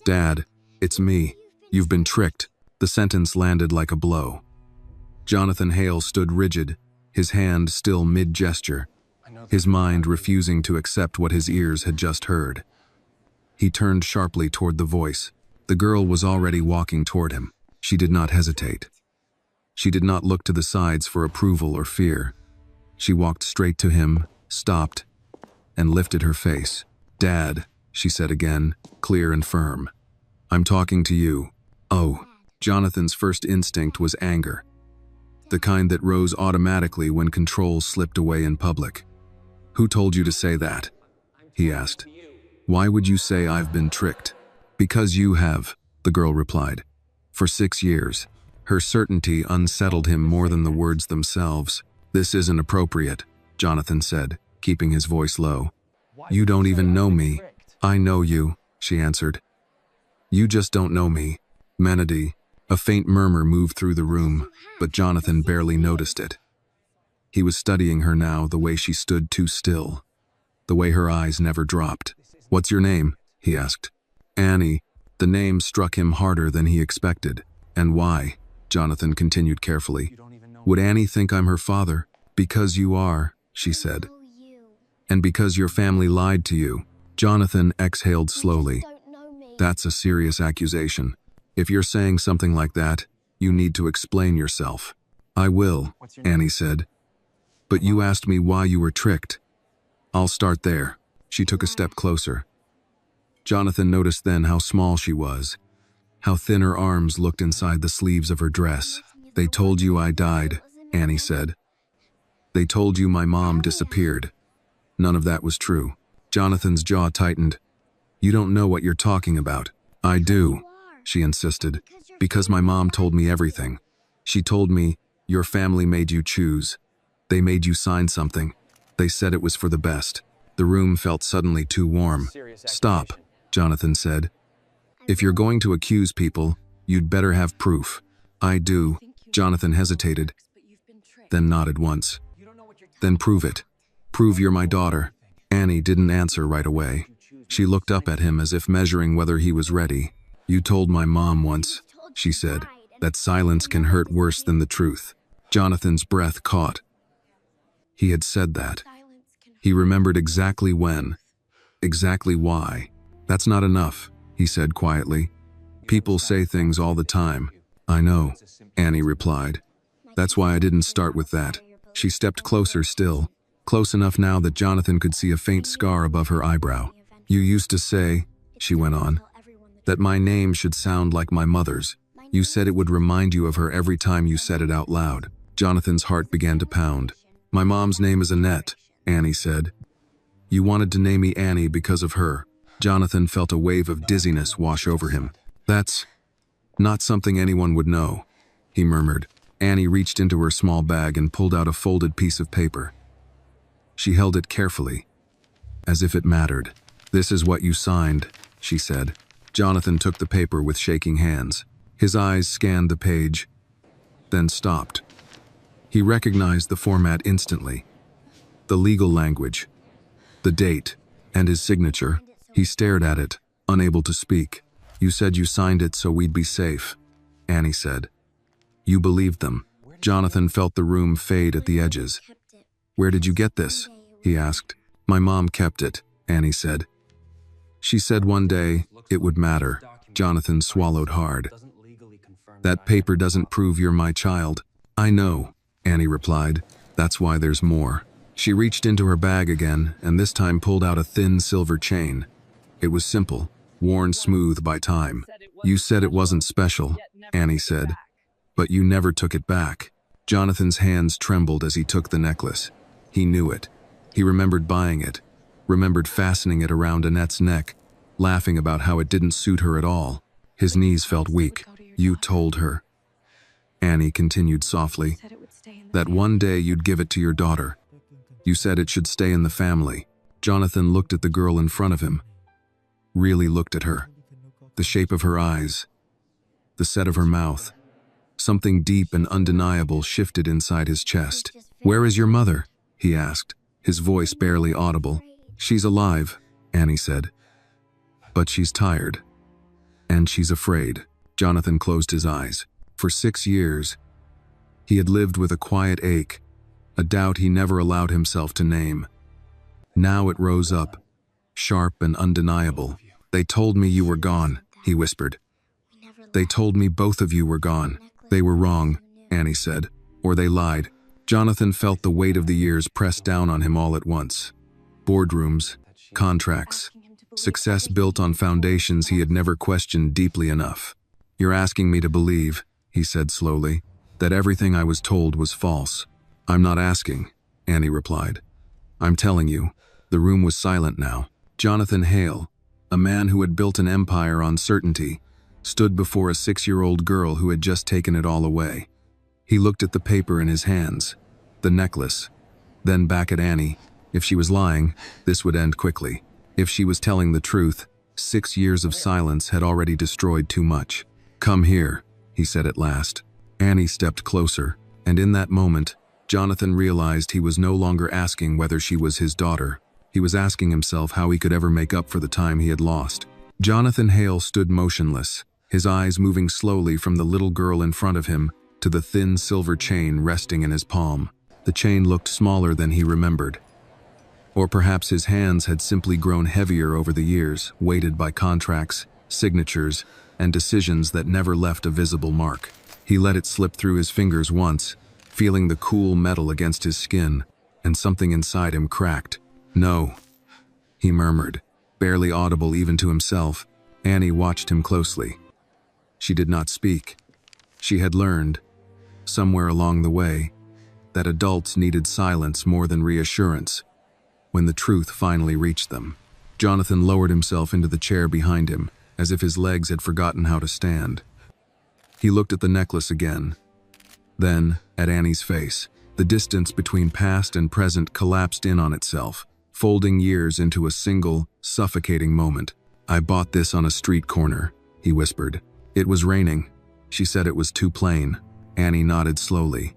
Dad, it's me. You've been tricked. The sentence landed like a blow. Jonathan Hale stood rigid, his hand still mid-gesture, his mind refusing to accept what his ears had just heard. He turned sharply toward the voice. The girl was already walking toward him. She did not hesitate. She did not look to the sides for approval or fear. She walked straight to him, stopped, and lifted her face. "Dad," she said again, clear and firm. "I'm talking to you." Oh, Jonathan's first instinct was anger, the kind that rose automatically when control slipped away in public. "Who told you to say that?" he asked. "Why would you say I've been tricked?" "Because you have," the girl replied. "For 6 years." Her certainty unsettled him more than the words themselves. "This isn't appropriate," Jonathan said, keeping his voice low. "You don't even know me." "I know you," she answered. "You just don't know me." Menady. A faint murmur moved through the room, but Jonathan barely noticed it. He was studying her now, the way she stood too still, the way her eyes never dropped. "What's your name?" he asked. "Annie." The name struck him harder than he expected. "And why?" Jonathan continued carefully. "Would Annie think I'm her father?" "Because you are," she said. "And because your family lied to you." Jonathan exhaled slowly. "That's a serious accusation. If you're saying something like that, you need to explain yourself." "I will," Annie said. "But you asked me why you were tricked." "I'll start there." She took a step closer. Jonathan noticed then how small she was, how thin her arms looked inside the sleeves of her dress. "They told you I died," Annie said. "They told you my mom disappeared." None of that was true. Jonathan's jaw tightened. "You don't know what you're talking about." "I do," she insisted, "because my mom told me everything. She told me, your family made you choose. They made you sign something. They said it was for the best." The room felt suddenly too warm. "Stop," Jonathan said. "If you're going to accuse people, you'd better have proof." "I do." Jonathan hesitated, then nodded once. "Then prove it. Prove you're my daughter." Annie didn't answer right away. She looked up at him as if measuring whether he was ready. "You told my mom once," she said, "that silence can hurt worse than the truth." Jonathan's breath caught. He had said that. He remembered exactly when, exactly why. "That's not enough," he said quietly. "People say things all the time." "I know," Annie replied. "That's why I didn't start with that." She stepped closer still, close enough now that Jonathan could see a faint scar above her eyebrow. "You used to say," she went on, "that my name should sound like my mother's. You said it would remind you of her every time you said it out loud." Jonathan's heart began to pound. "My mom's name is Annette," Annie said. "You wanted to name me Annie because of her." Jonathan felt a wave of dizziness wash over him. "That's not something anyone would know," he murmured. Annie reached into her small bag and pulled out a folded piece of paper. She held it carefully, as if it mattered. "This is what you signed," she said. Jonathan took the paper with shaking hands. His eyes scanned the page, then stopped. He recognized the format instantly. The legal language, the date, and his signature. He stared at it, unable to speak. "You said you signed it so we'd be safe," Annie said. "You believed them." Jonathan felt the room fade at the edges. "Where did you get this?" he asked. "My mom kept it," Annie said. "She said one day it would matter." Jonathan swallowed hard. "That paper doesn't prove you're my child." "I know," Annie replied. "That's why there's more." She reached into her bag again, and this time pulled out a thin silver chain. It was simple, worn smooth by time. "You said it wasn't special," Annie said, "but you never took it back." Jonathan's hands trembled as he took the necklace. He knew it. He remembered buying it, remembered fastening it around Annette's neck, laughing about how it didn't suit her at all. His knees felt weak. "You told her," Annie continued softly, "that one day you'd give it to your daughter. You said it should stay in the family." Jonathan looked at the girl in front of him, really looked at her. The shape of her eyes, the set of her mouth. Something deep and undeniable shifted inside his chest. "Where is your mother?" he asked, his voice barely audible. "She's alive," Annie said. "But she's tired." And she's afraid. Jonathan closed his eyes. For 6 years, he had lived with a quiet ache, a doubt he never allowed himself to name. Now it rose up, sharp and undeniable. "They told me you were gone," he whispered. "They told me both of you were gone." "They were wrong," Annie said. "Or they lied." Jonathan felt the weight of the years press down on him all at once. Boardrooms, contracts, success built on foundations he had never questioned deeply enough. "You're asking me to believe," he said slowly, "that everything I was told was false." "I'm not asking," Annie replied. "I'm telling you." The room was silent now. Jonathan Hale, a man who had built an empire on certainty, stood before a 6-year-old girl who had just taken it all away. He looked at the paper in his hands, the necklace, then back at Annie. If she was lying, this would end quickly. If she was telling the truth, 6 years of silence had already destroyed too much. "Come here," he said at last. Annie stepped closer, and in that moment, Jonathan realized he was no longer asking whether she was his daughter. He was asking himself how he could ever make up for the time he had lost. Jonathan Hale stood motionless, his eyes moving slowly from the little girl in front of him to the thin silver chain resting in his palm. The chain looked smaller than he remembered. Or perhaps his hands had simply grown heavier over the years, weighted by contracts, signatures, and decisions that never left a visible mark. He let it slip through his fingers once, feeling the cool metal against his skin, and something inside him cracked. "No," he murmured, barely audible even to himself. Annie watched him closely. She did not speak. She had learned, somewhere along the way, that adults needed silence more than reassurance. When the truth finally reached them, Jonathan lowered himself into the chair behind him, as if his legs had forgotten how to stand. He looked at the necklace again, then at Annie's face. The distance between past and present collapsed in on itself, folding years into a single, suffocating moment. "I bought this on a street corner," he whispered. "It was raining." She said it was too plain. Annie nodded slowly.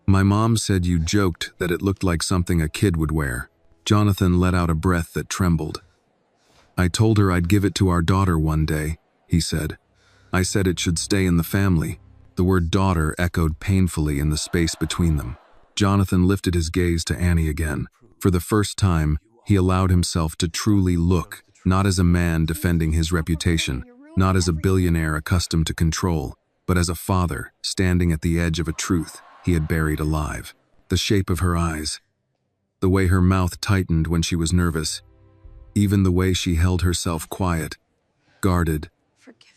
"My mom said you joked that it looked like something a kid would wear." Jonathan let out a breath that trembled. "I told her I'd give it to our daughter one day," he said. "I said it should stay in the family." The word daughter echoed painfully in the space between them. Jonathan lifted his gaze to Annie again. For the first time, he allowed himself to truly look, not as a man defending his reputation, not as a billionaire accustomed to control, but as a father standing at the edge of a truth he had buried alive. The shape of her eyes, the way her mouth tightened when she was nervous, even the way she held herself quiet, guarded,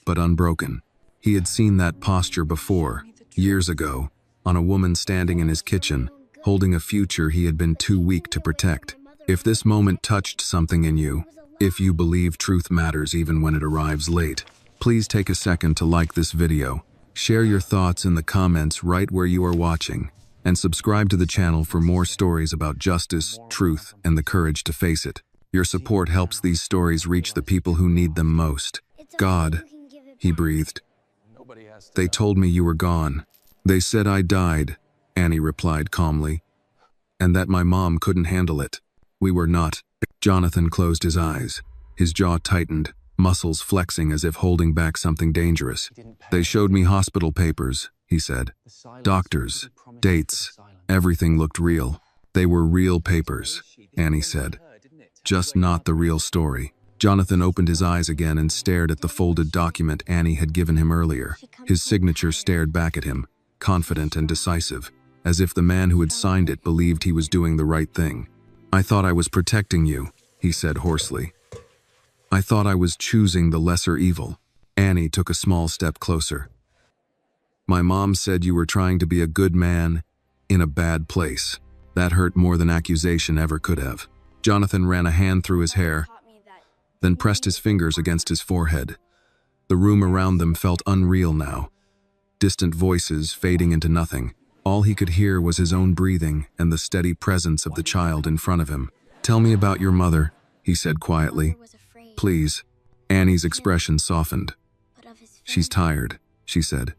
but unbroken. He had seen that posture before, years ago, on a woman standing in his kitchen, holding a future he had been too weak to protect. If this moment touched something in you, if you believe truth matters even when it arrives late, please take a second to like this video, share your thoughts in the comments right where you are watching, and subscribe to the channel for more stories about justice, truth, and the courage to face it. Your support helps these stories reach the people who need them most. "God," he breathed. "They told me you were gone. They said I died," Annie replied calmly, "and that my mom couldn't handle it. We were not." Jonathan closed his eyes. His jaw tightened, muscles flexing as if holding back something dangerous. "They showed me hospital papers," he said. "Doctors, dates, everything looked real." "They were real papers," Annie said. "Just not the real story." Jonathan opened his eyes again and stared at the folded document Annie had given him earlier. His signature stared back at him, confident and decisive, as if the man who had signed it believed he was doing the right thing. "I thought I was protecting you," he said hoarsely. "I thought I was choosing the lesser evil." Annie took a small step closer. "My mom said you were trying to be a good man in a bad place." That hurt more than accusation ever could have. Jonathan ran a hand through his hair, then pressed his fingers against his forehead. The room around them felt unreal now. Distant voices fading into nothing. All he could hear was his own breathing and the steady presence of the child in front of him. "Tell me about your mother," he said quietly. "Please." Annie's expression softened. "She's tired," she said.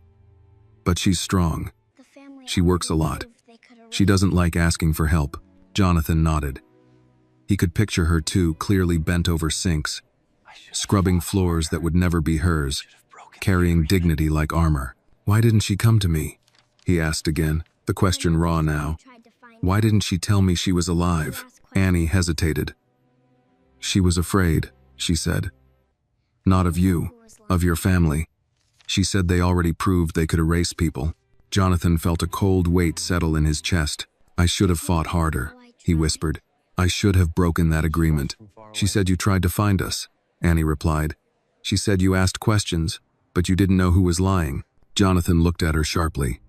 "But she's strong. She works a lot. She doesn't like asking for help." Jonathan nodded. He could picture her too, clearly bent over sinks, scrubbing floors that would never be hers, carrying dignity like armor. Why didn't she come to me? He asked again, the question raw now. Why didn't she tell me she was alive? Annie hesitated. She was afraid, she said. Not of you, of your family. She said they already proved they could erase people. Jonathan felt a cold weight settle in his chest. I should have fought harder, he whispered. I should have broken that agreement. She said you tried to find us, Annie replied. She said you asked questions, but you didn't know who was lying. Jonathan looked at her sharply.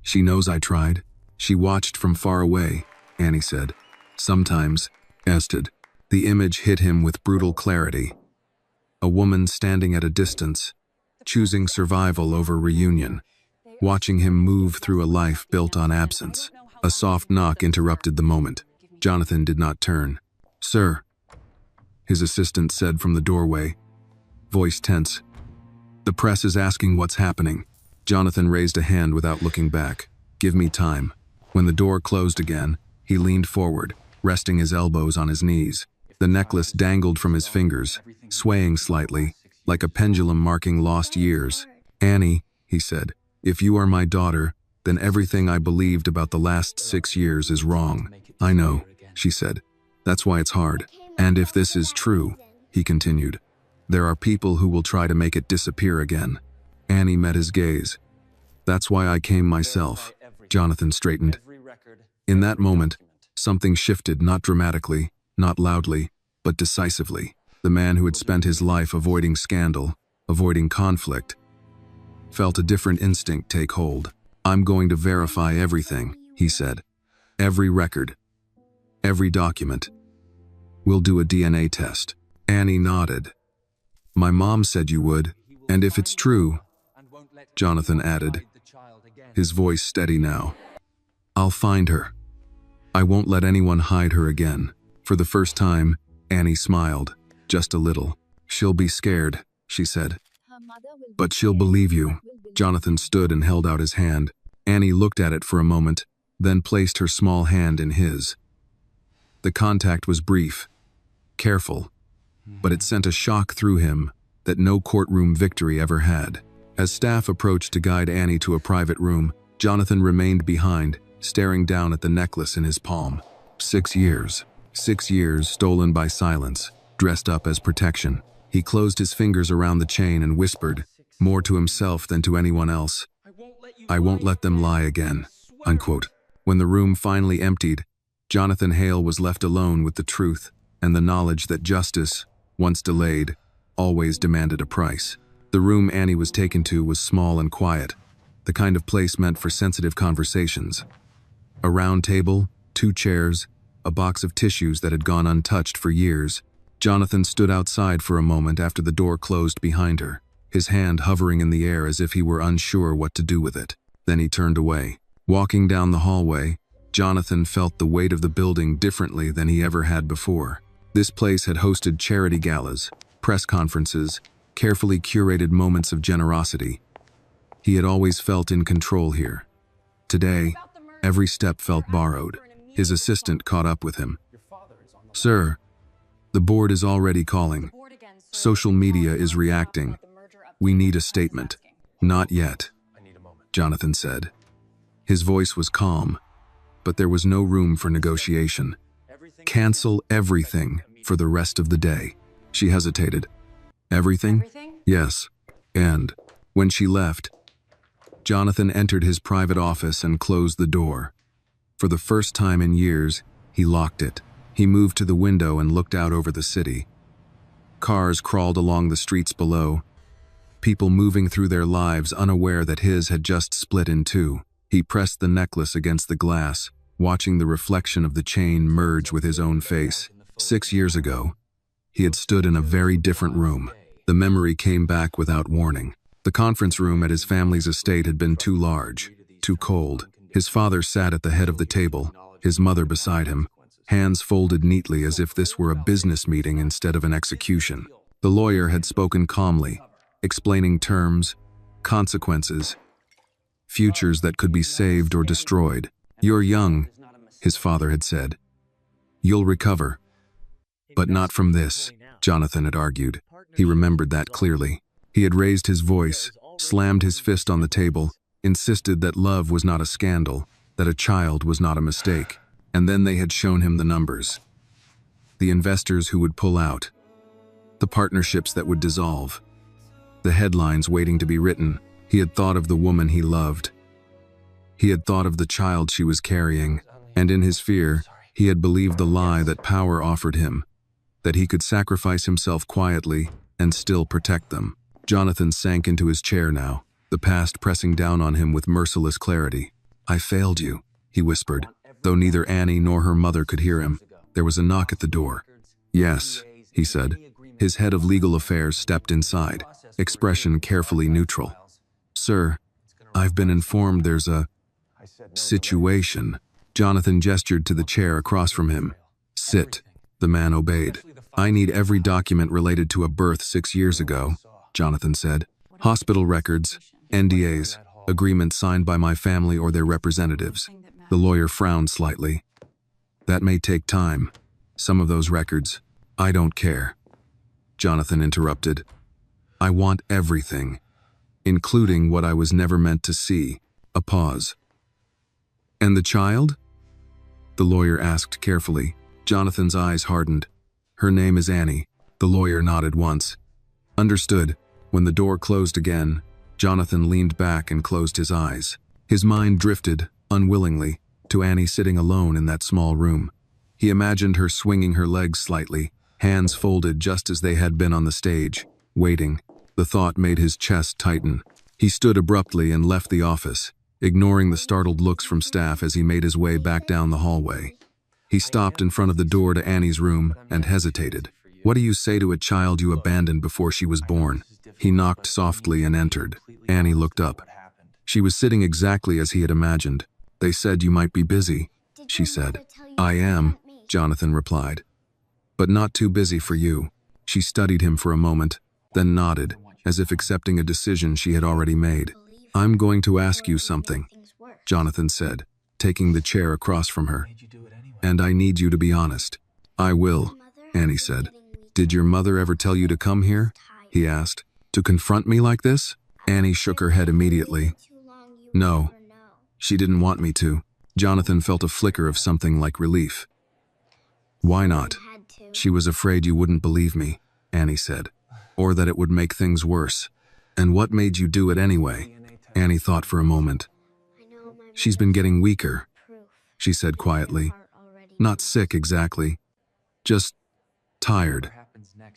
She knows I tried. She watched from far away, Annie said. Sometimes, Ested. The image hit him with brutal clarity. A woman standing at a distance, choosing survival over reunion, watching him move through a life built on absence. A soft knock interrupted the moment. Jonathan did not turn. Sir, his assistant said from the doorway, voice tense. The press is asking what's happening. Jonathan raised a hand without looking back. Give me time. When the door closed again, he leaned forward, resting his elbows on his knees. The necklace dangled from his fingers, swaying slightly, like a pendulum marking lost years. Annie, he said, if you are my daughter, then everything I believed about the last 6 years is wrong. I know, she said. That's why it's hard. And if this is true, he continued, there are people who will try to make it disappear again. Annie met his gaze. That's why I came myself. Jonathan straightened. In that moment, something shifted, not dramatically, not loudly, but decisively. The man who had spent his life avoiding scandal, avoiding conflict, felt a different instinct take hold. I'm going to verify everything, he said. Every record, every document. We'll do a DNA test. Annie nodded. My mom said you would, and if it's true, Jonathan added, his voice steady now, I'll find her. I won't let anyone hide her again. For the first time, Annie smiled, just a little. She'll be scared, she said. But she'll believe you. Jonathan stood and held out his hand. Annie looked at it for a moment, then placed her small hand in his. The contact was brief, careful, but it sent a shock through him that no courtroom victory ever had. As staff approached to guide Annie to a private room, Jonathan remained behind, staring down at the necklace in his palm. 6 years. 6 years stolen by silence, dressed up as protection. He closed his fingers around the chain and whispered, more to himself than to anyone else, I won't let them lie again, unquote. When the room finally emptied, Jonathan Hale was left alone with the truth and the knowledge that justice, once delayed, always demanded a price. The room Annie was taken to was small and quiet, the kind of place meant for sensitive conversations. A round table, 2 chairs, a box of tissues that had gone untouched for years. Jonathan stood outside for a moment after the door closed behind her, his hand hovering in the air as if he were unsure what to do with it. Then he turned away. Walking down the hallway, Jonathan felt the weight of the building differently than he ever had before. This place had hosted charity galas, press conferences, carefully curated moments of generosity. He had always felt in control here. Today, every step felt borrowed. His assistant caught up with him. Sir, the board is already calling. Social media is reacting. We need a statement. Not yet, Jonathan said. His voice was calm, but there was no room for negotiation. Cancel everything for the rest of the day. She hesitated. Everything? Yes. And when she left, Jonathan entered his private office and closed the door. For the first time in years, he locked it. He moved to the window and looked out over the city. Cars crawled along the streets below, people moving through their lives unaware that his had just split in two. He pressed the necklace against the glass, watching the reflection of the chain merge with his own face. 6 years ago, he had stood in a very different room. The memory came back without warning. The conference room at his family's estate had been too large, too cold. His father sat at the head of the table, his mother beside him, hands folded neatly as if this were a business meeting instead of an execution. The lawyer had spoken calmly, explaining terms, consequences, futures that could be saved or destroyed. You're young, his father had said. You'll recover. But not from this, Jonathan had argued. He remembered that clearly. He had raised his voice, slammed his fist on the table, insisted that love was not a scandal, that a child was not a mistake, and then they had shown him the numbers. The investors who would pull out, the partnerships that would dissolve, the headlines waiting to be written. He had thought of the woman he loved. He had thought of the child she was carrying, and in his fear, he had believed the lie that power offered him, that he could sacrifice himself quietly and still protect them. Jonathan sank into his chair now, the past pressing down on him with merciless clarity. "I failed you," he whispered, though neither Annie nor her mother could hear him. There was a knock at the door. "Yes," he said. His head of legal affairs stepped inside, expression carefully neutral. "Sir, I've been informed there's a situation." Jonathan gestured to the chair across from him. "Sit." The man obeyed. "I need every document related to a birth 6 years ago," Jonathan said. "Hospital records, NDAs, agreements signed by my family or their representatives." The lawyer frowned slightly. "That may take time. Some of those records, I don't care." Jonathan interrupted. "I want everything, including what I was never meant to see." A pause. "And the child?" the lawyer asked carefully. Jonathan's eyes hardened. "Her name is Annie." The lawyer nodded once. "Understood." When the door closed again, Jonathan leaned back and closed his eyes. His mind drifted, unwillingly, to Annie sitting alone in that small room. He imagined her swinging her legs slightly, hands folded just as they had been on the stage, waiting. The thought made his chest tighten. He stood abruptly and left the office, ignoring the startled looks from staff as he made his way back down the hallway. He stopped in front of the door to Annie's room and hesitated. "What do you say to a child you abandoned before she was born?" He knocked softly and entered. Annie looked up. She was sitting exactly as he had imagined. "They said you might be busy," she said. "I am," Jonathan replied. "But not too busy for you." She studied him for a moment, then nodded, as if accepting a decision she had already made. "I'm going to ask you something," Jonathan said, taking the chair across from her. "And I need you to be honest." "I will," Annie said. "Did your mother ever tell you to come here?" he asked. "To confront me like this?" Annie shook her head immediately. "No, she didn't want me to." Jonathan felt a flicker of something like relief. "Why not?" "She was afraid you wouldn't believe me," Annie said, "or that it would make things worse." "And what made you do it anyway?" Annie thought for a moment. "She's been getting weaker," she said quietly. "Not sick exactly, just tired.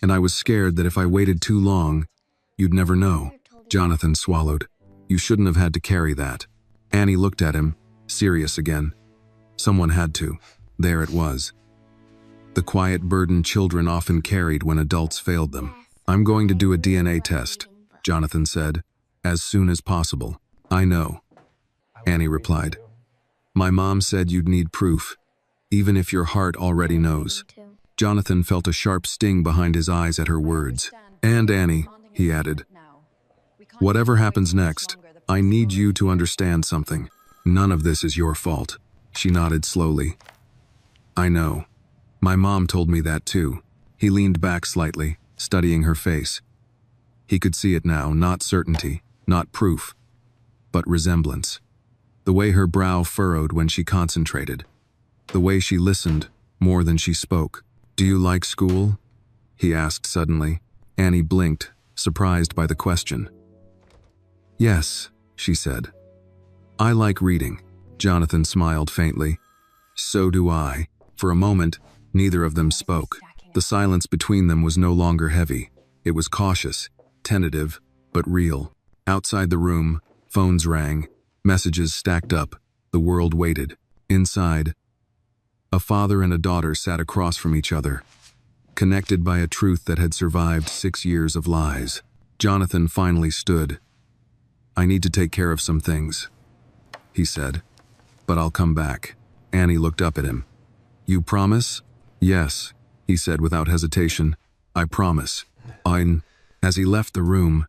And I was scared that if I waited too long, you'd never know." Jonathan swallowed. "You shouldn't have had to carry that." Annie looked at him, serious again. Someone had to. There it was. The quiet burden children often carried when adults failed them. "I'm going to do a DNA test," Jonathan said, "as soon as possible." "I know," Annie replied. "My mom said you'd need proof, even if your heart already knows." Jonathan felt a sharp sting behind his eyes at her words. "And Annie," he added, "whatever happens next, I need you to understand something. None of this is your fault." She nodded slowly. "I know. My mom told me that too." He leaned back slightly, studying her face. He could see it now, not certainty, not proof, but resemblance. The way her brow furrowed when she concentrated. The way she listened more than she spoke. "Do you like school?" he asked suddenly. Annie blinked, surprised by the question. "Yes," she said. "I like reading." Jonathan smiled faintly. "So do I." For a moment, neither of them spoke. The silence between them was no longer heavy. It was cautious, tentative, but real. Outside the room, phones rang, messages stacked up. The world waited. Inside, a father and a daughter sat across from each other, connected by a truth that had survived 6 years of lies. Jonathan finally stood. "I need to take care of some things," he said, "but I'll come back." Annie looked up at him. "You promise?" "Yes," he said without hesitation. "I promise." As he left the room,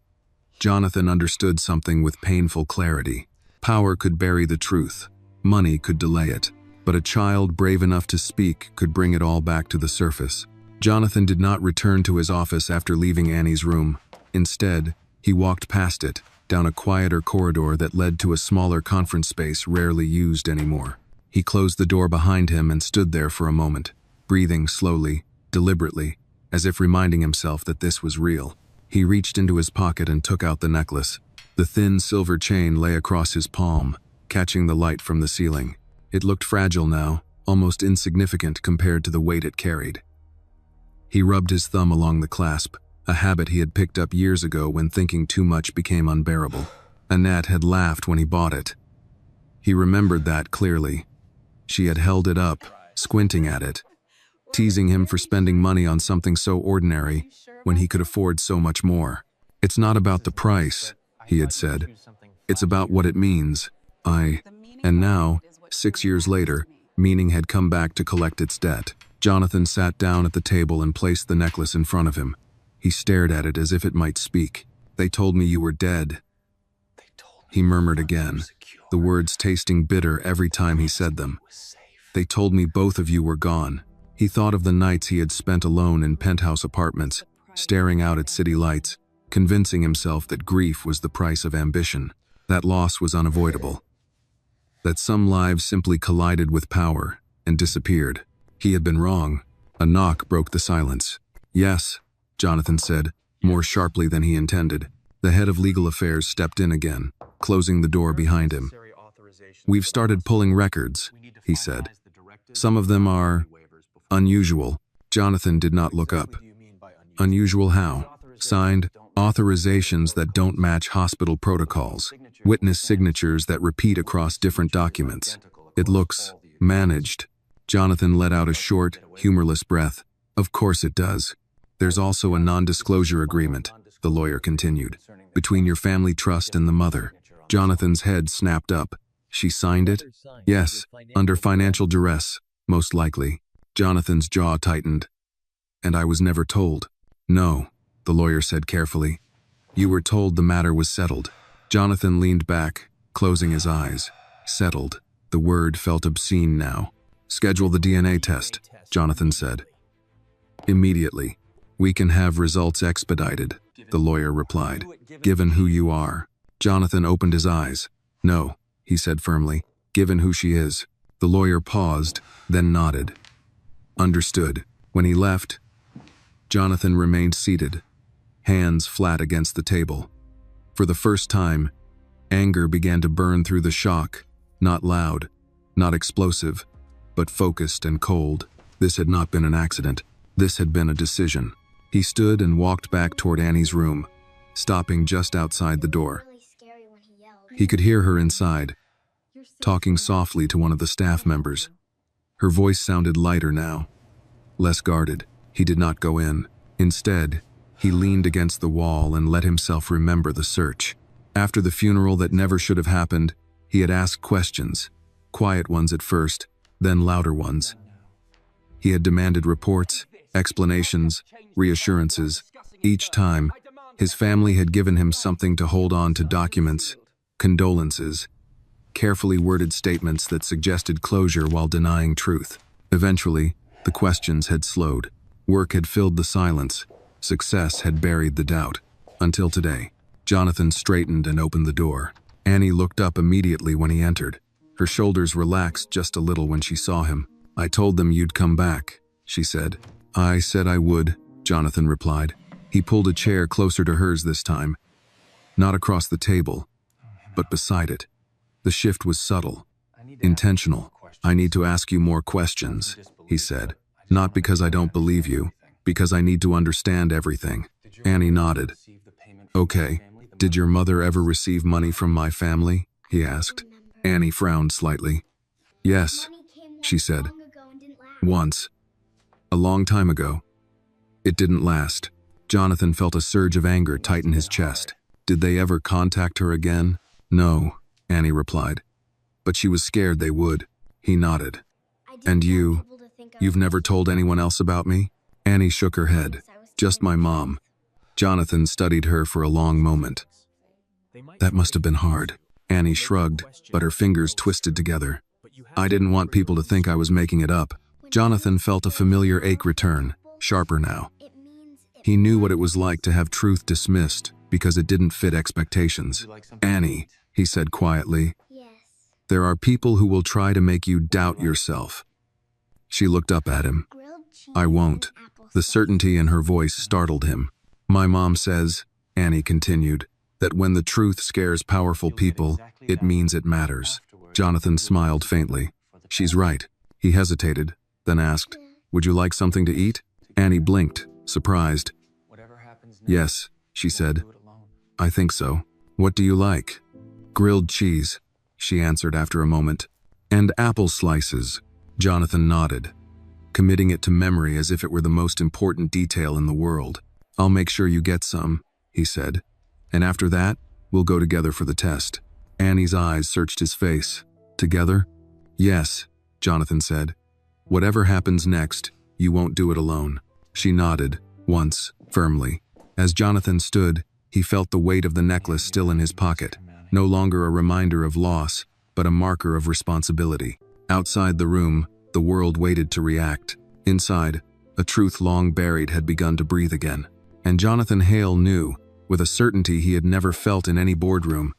Jonathan understood something with painful clarity. Power could bury the truth. Money could delay it. But a child brave enough to speak could bring it all back to the surface. Jonathan did not return to his office after leaving Annie's room. Instead, he walked past it, down a quieter corridor that led to a smaller conference space rarely used anymore. He closed the door behind him and stood there for a moment, breathing slowly, deliberately, as if reminding himself that this was real. He reached into his pocket and took out the necklace. The thin silver chain lay across his palm, catching the light from the ceiling. It looked fragile now, almost insignificant compared to the weight it carried. He rubbed his thumb along the clasp, a habit he had picked up years ago when thinking too much became unbearable. Annette had laughed when he bought it. He remembered that clearly. She had held it up, squinting at it, teasing him for spending money on something so ordinary when he could afford so much more. "It's not about the price," he had said. "It's about what it means. And now, 6 years later, meaning had come back to collect its debt. Jonathan sat down at the table and placed the necklace in front of him. He stared at it as if it might speak. "They told me you were dead," he murmured again, the words tasting bitter every time he said them. "They told me both of you were gone." He thought of the nights he had spent alone in penthouse apartments, staring out at city lights, convincing himself that grief was the price of ambition, that loss was unavoidable, that some lives simply collided with power and disappeared. He had been wrong. A knock broke the silence. "Yes," Jonathan said, more sharply than he intended. The head of legal affairs stepped in again, closing the door behind him. "We've started pulling records," he said. "Some of them are unusual." Jonathan did not look up. "Unusual how?" "Signed, authorizations that don't match hospital protocols, witness signatures that repeat across different documents. It looks managed." Jonathan let out a short, humorless breath. "Of course it does. There's also a non-disclosure agreement," the lawyer continued, "between your family trust and the mother." Jonathan's head snapped up. "She signed it?" "Yes, under financial duress, most likely." Jonathan's jaw tightened. "And I was never told." "No," the lawyer said carefully. "You were told the matter was settled." Jonathan leaned back, closing his eyes. Settled. The word felt obscene now. "Schedule the DNA test," Jonathan said. "Immediately. We can have results expedited," the lawyer replied. "Given who you are." Jonathan opened his eyes. "No," he said firmly. "Given who she is." The lawyer paused, then nodded. "Understood." When he left, Jonathan remained seated, hands flat against the table. For the first time, anger began to burn through the shock, not loud, not explosive, but focused and cold. This had not been an accident. This had been a decision. He stood and walked back toward Annie's room, stopping just outside the door. He could hear her inside, talking softly to one of the staff members. Her voice sounded lighter now, less guarded. He did not go in. Instead, he leaned against the wall and let himself remember the search. After the funeral that never should have happened, he had asked questions, quiet ones at first, then louder ones. He had demanded reports, explanations, reassurances. Each time, his family had given him something to hold on to: documents, condolences, carefully worded statements that suggested closure while denying truth. Eventually, the questions had slowed. Work had filled the silence. Success had buried the doubt. Until today. Jonathan straightened and opened the door. Annie looked up immediately when he entered. Her shoulders relaxed just a little when she saw him. "I told them you'd come back," she said. "I said I would," Jonathan replied. He pulled a chair closer to hers this time. Not across the table, but beside it. The shift was subtle, intentional. "I need to ask you more questions," he said. "Not because I don't believe you, because I need to understand everything." Annie nodded. "Okay. Did your mother ever receive money from my family?" he asked. Annie frowned slightly. "Yes," she said. "Once. A long time ago. It didn't last." Jonathan felt a surge of anger tighten his chest. "Did they ever contact her again?" "No," Annie replied. "But she was scared they would." He nodded. "And you've never told anyone else about me?" Annie shook her head. "Just my mom." Jonathan studied her for a long moment. "That must have been hard." Annie shrugged, but her fingers twisted together. "I didn't want people to think I was making it up." Jonathan felt a familiar ache return, sharper now. He knew what it was like to have truth dismissed because it didn't fit expectations. Annie, he said quietly, there are people who will try to make you doubt yourself. She looked up at him. I won't. The certainty in her voice startled him. My mom says, Annie continued, that when the truth scares powerful people, it means it matters. Jonathan smiled faintly. She's right. He hesitated, then asked, would you like something to eat? Annie blinked, surprised. Yes, she said. I think so. What do you like? Grilled cheese, she answered after a moment. And apple slices. Jonathan nodded, committing it to memory as if it were the most important detail in the world. I'll make sure you get some, he said. And after that, we'll go together for the test. Annie's eyes searched his face. Together? Yes, Jonathan said. Whatever happens next, you won't do it alone. She nodded, once, firmly. As Jonathan stood, he felt the weight of the necklace still in his pocket, no longer a reminder of loss, but a marker of responsibility. Outside the room, the world waited to react. Inside, a truth long buried had begun to breathe again. And Jonathan Hale knew, with a certainty he had never felt in any boardroom,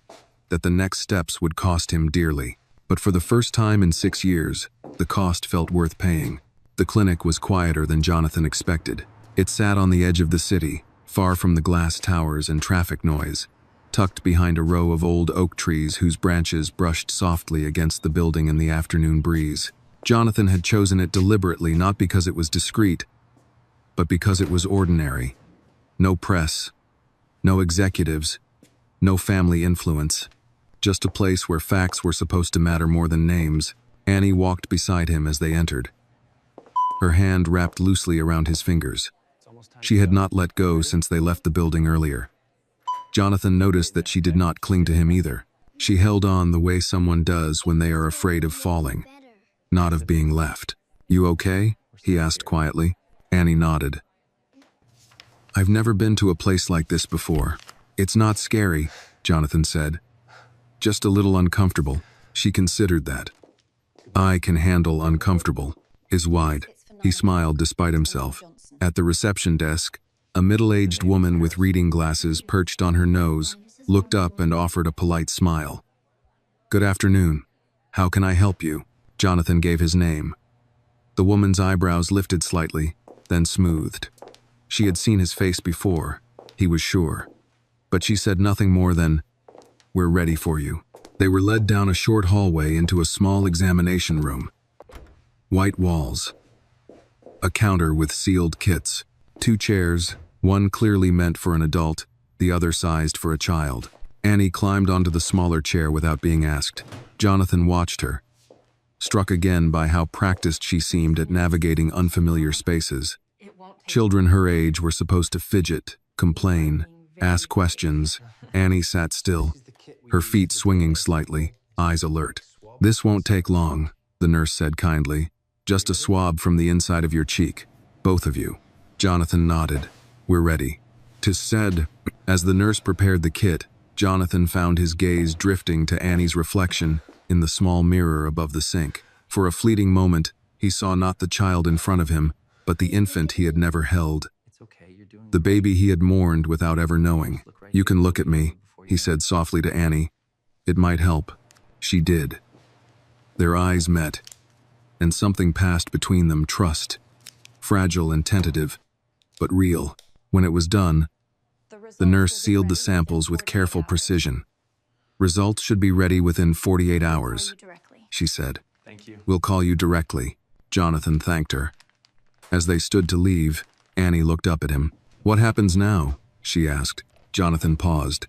that the next steps would cost him dearly. But for the first time in 6 years, the cost felt worth paying. The clinic was quieter than Jonathan expected. It sat on the edge of the city, far from the glass towers and traffic noise, tucked behind a row of old oak trees whose branches brushed softly against the building in the afternoon breeze. Jonathan had chosen it deliberately, not because it was discreet, but because it was ordinary. No press, no executives, no family influence, just a place where facts were supposed to matter more than names. Annie walked beside him as they entered, her hand wrapped loosely around his fingers. She had not let go since they left the building earlier. Jonathan noticed that she did not cling to him either. She held on the way someone does when they are afraid of falling, not of being left. You okay? He asked quietly. Annie nodded. I've never been to a place like this before. It's not scary, Jonathan said. Just a little uncomfortable. She considered that. I can handle uncomfortable. Is wide. He smiled despite himself. At the reception desk, a middle-aged woman with reading glasses perched on her nose looked up and offered a polite smile. Good afternoon. How can I help you? Jonathan gave his name. The woman's eyebrows lifted slightly, then smoothed. She had seen his face before, he was sure. But she said nothing more than, we're ready for you. They were led down a short hallway into a small examination room. White walls. A counter with sealed kits. 2 chairs, one clearly meant for an adult, the other sized for a child. Annie climbed onto the smaller chair without being asked. Jonathan watched her, struck again by how practiced she seemed at navigating unfamiliar spaces. Children her age were supposed to fidget, complain, ask questions. Annie sat still, her feet swinging slightly, eyes alert. This won't take long, the nurse said kindly. Just a swab from the inside of your cheek, both of you. Jonathan nodded. We're ready. 'Tis said. As the nurse prepared the kit, Jonathan found his gaze drifting to Annie's reflection in the small mirror above the sink. For a fleeting moment, he saw not the child in front of him, but the infant he had never held. The baby he had mourned without ever knowing. You can look at me, he said softly to Annie. It might help. She did. Their eyes met, and something passed between them, trust. Fragile and tentative, but real. When it was done, the nurse sealed the samples with careful precision. Results should be ready within 48 hours, she said. We'll call you directly. Jonathan thanked her. As they stood to leave, Annie looked up at him. What happens now? She asked. Jonathan paused.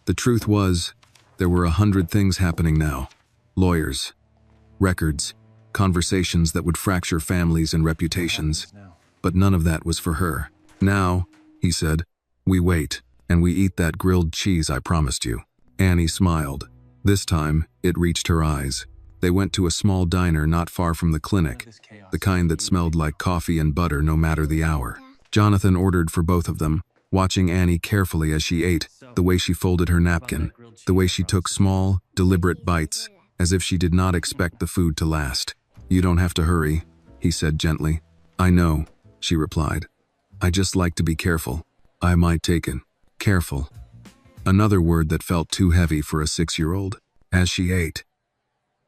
The truth was, there were 100 things happening now. Lawyers, records, conversations that would fracture families and reputations. But none of that was for her. Now, he said, we wait, and we eat that grilled cheese I promised you. Annie smiled. This time, it reached her eyes. They went to a small diner not far from the clinic, the kind that smelled like coffee and butter no matter the hour. Jonathan ordered for both of them, watching Annie carefully as she ate, the way she folded her napkin, the way she took small, deliberate bites, as if she did not expect the food to last. You don't have to hurry, he said gently. I know, she replied. I just like to be careful. I might take it. Careful. Another word that felt too heavy for a 6-year-old. As she ate,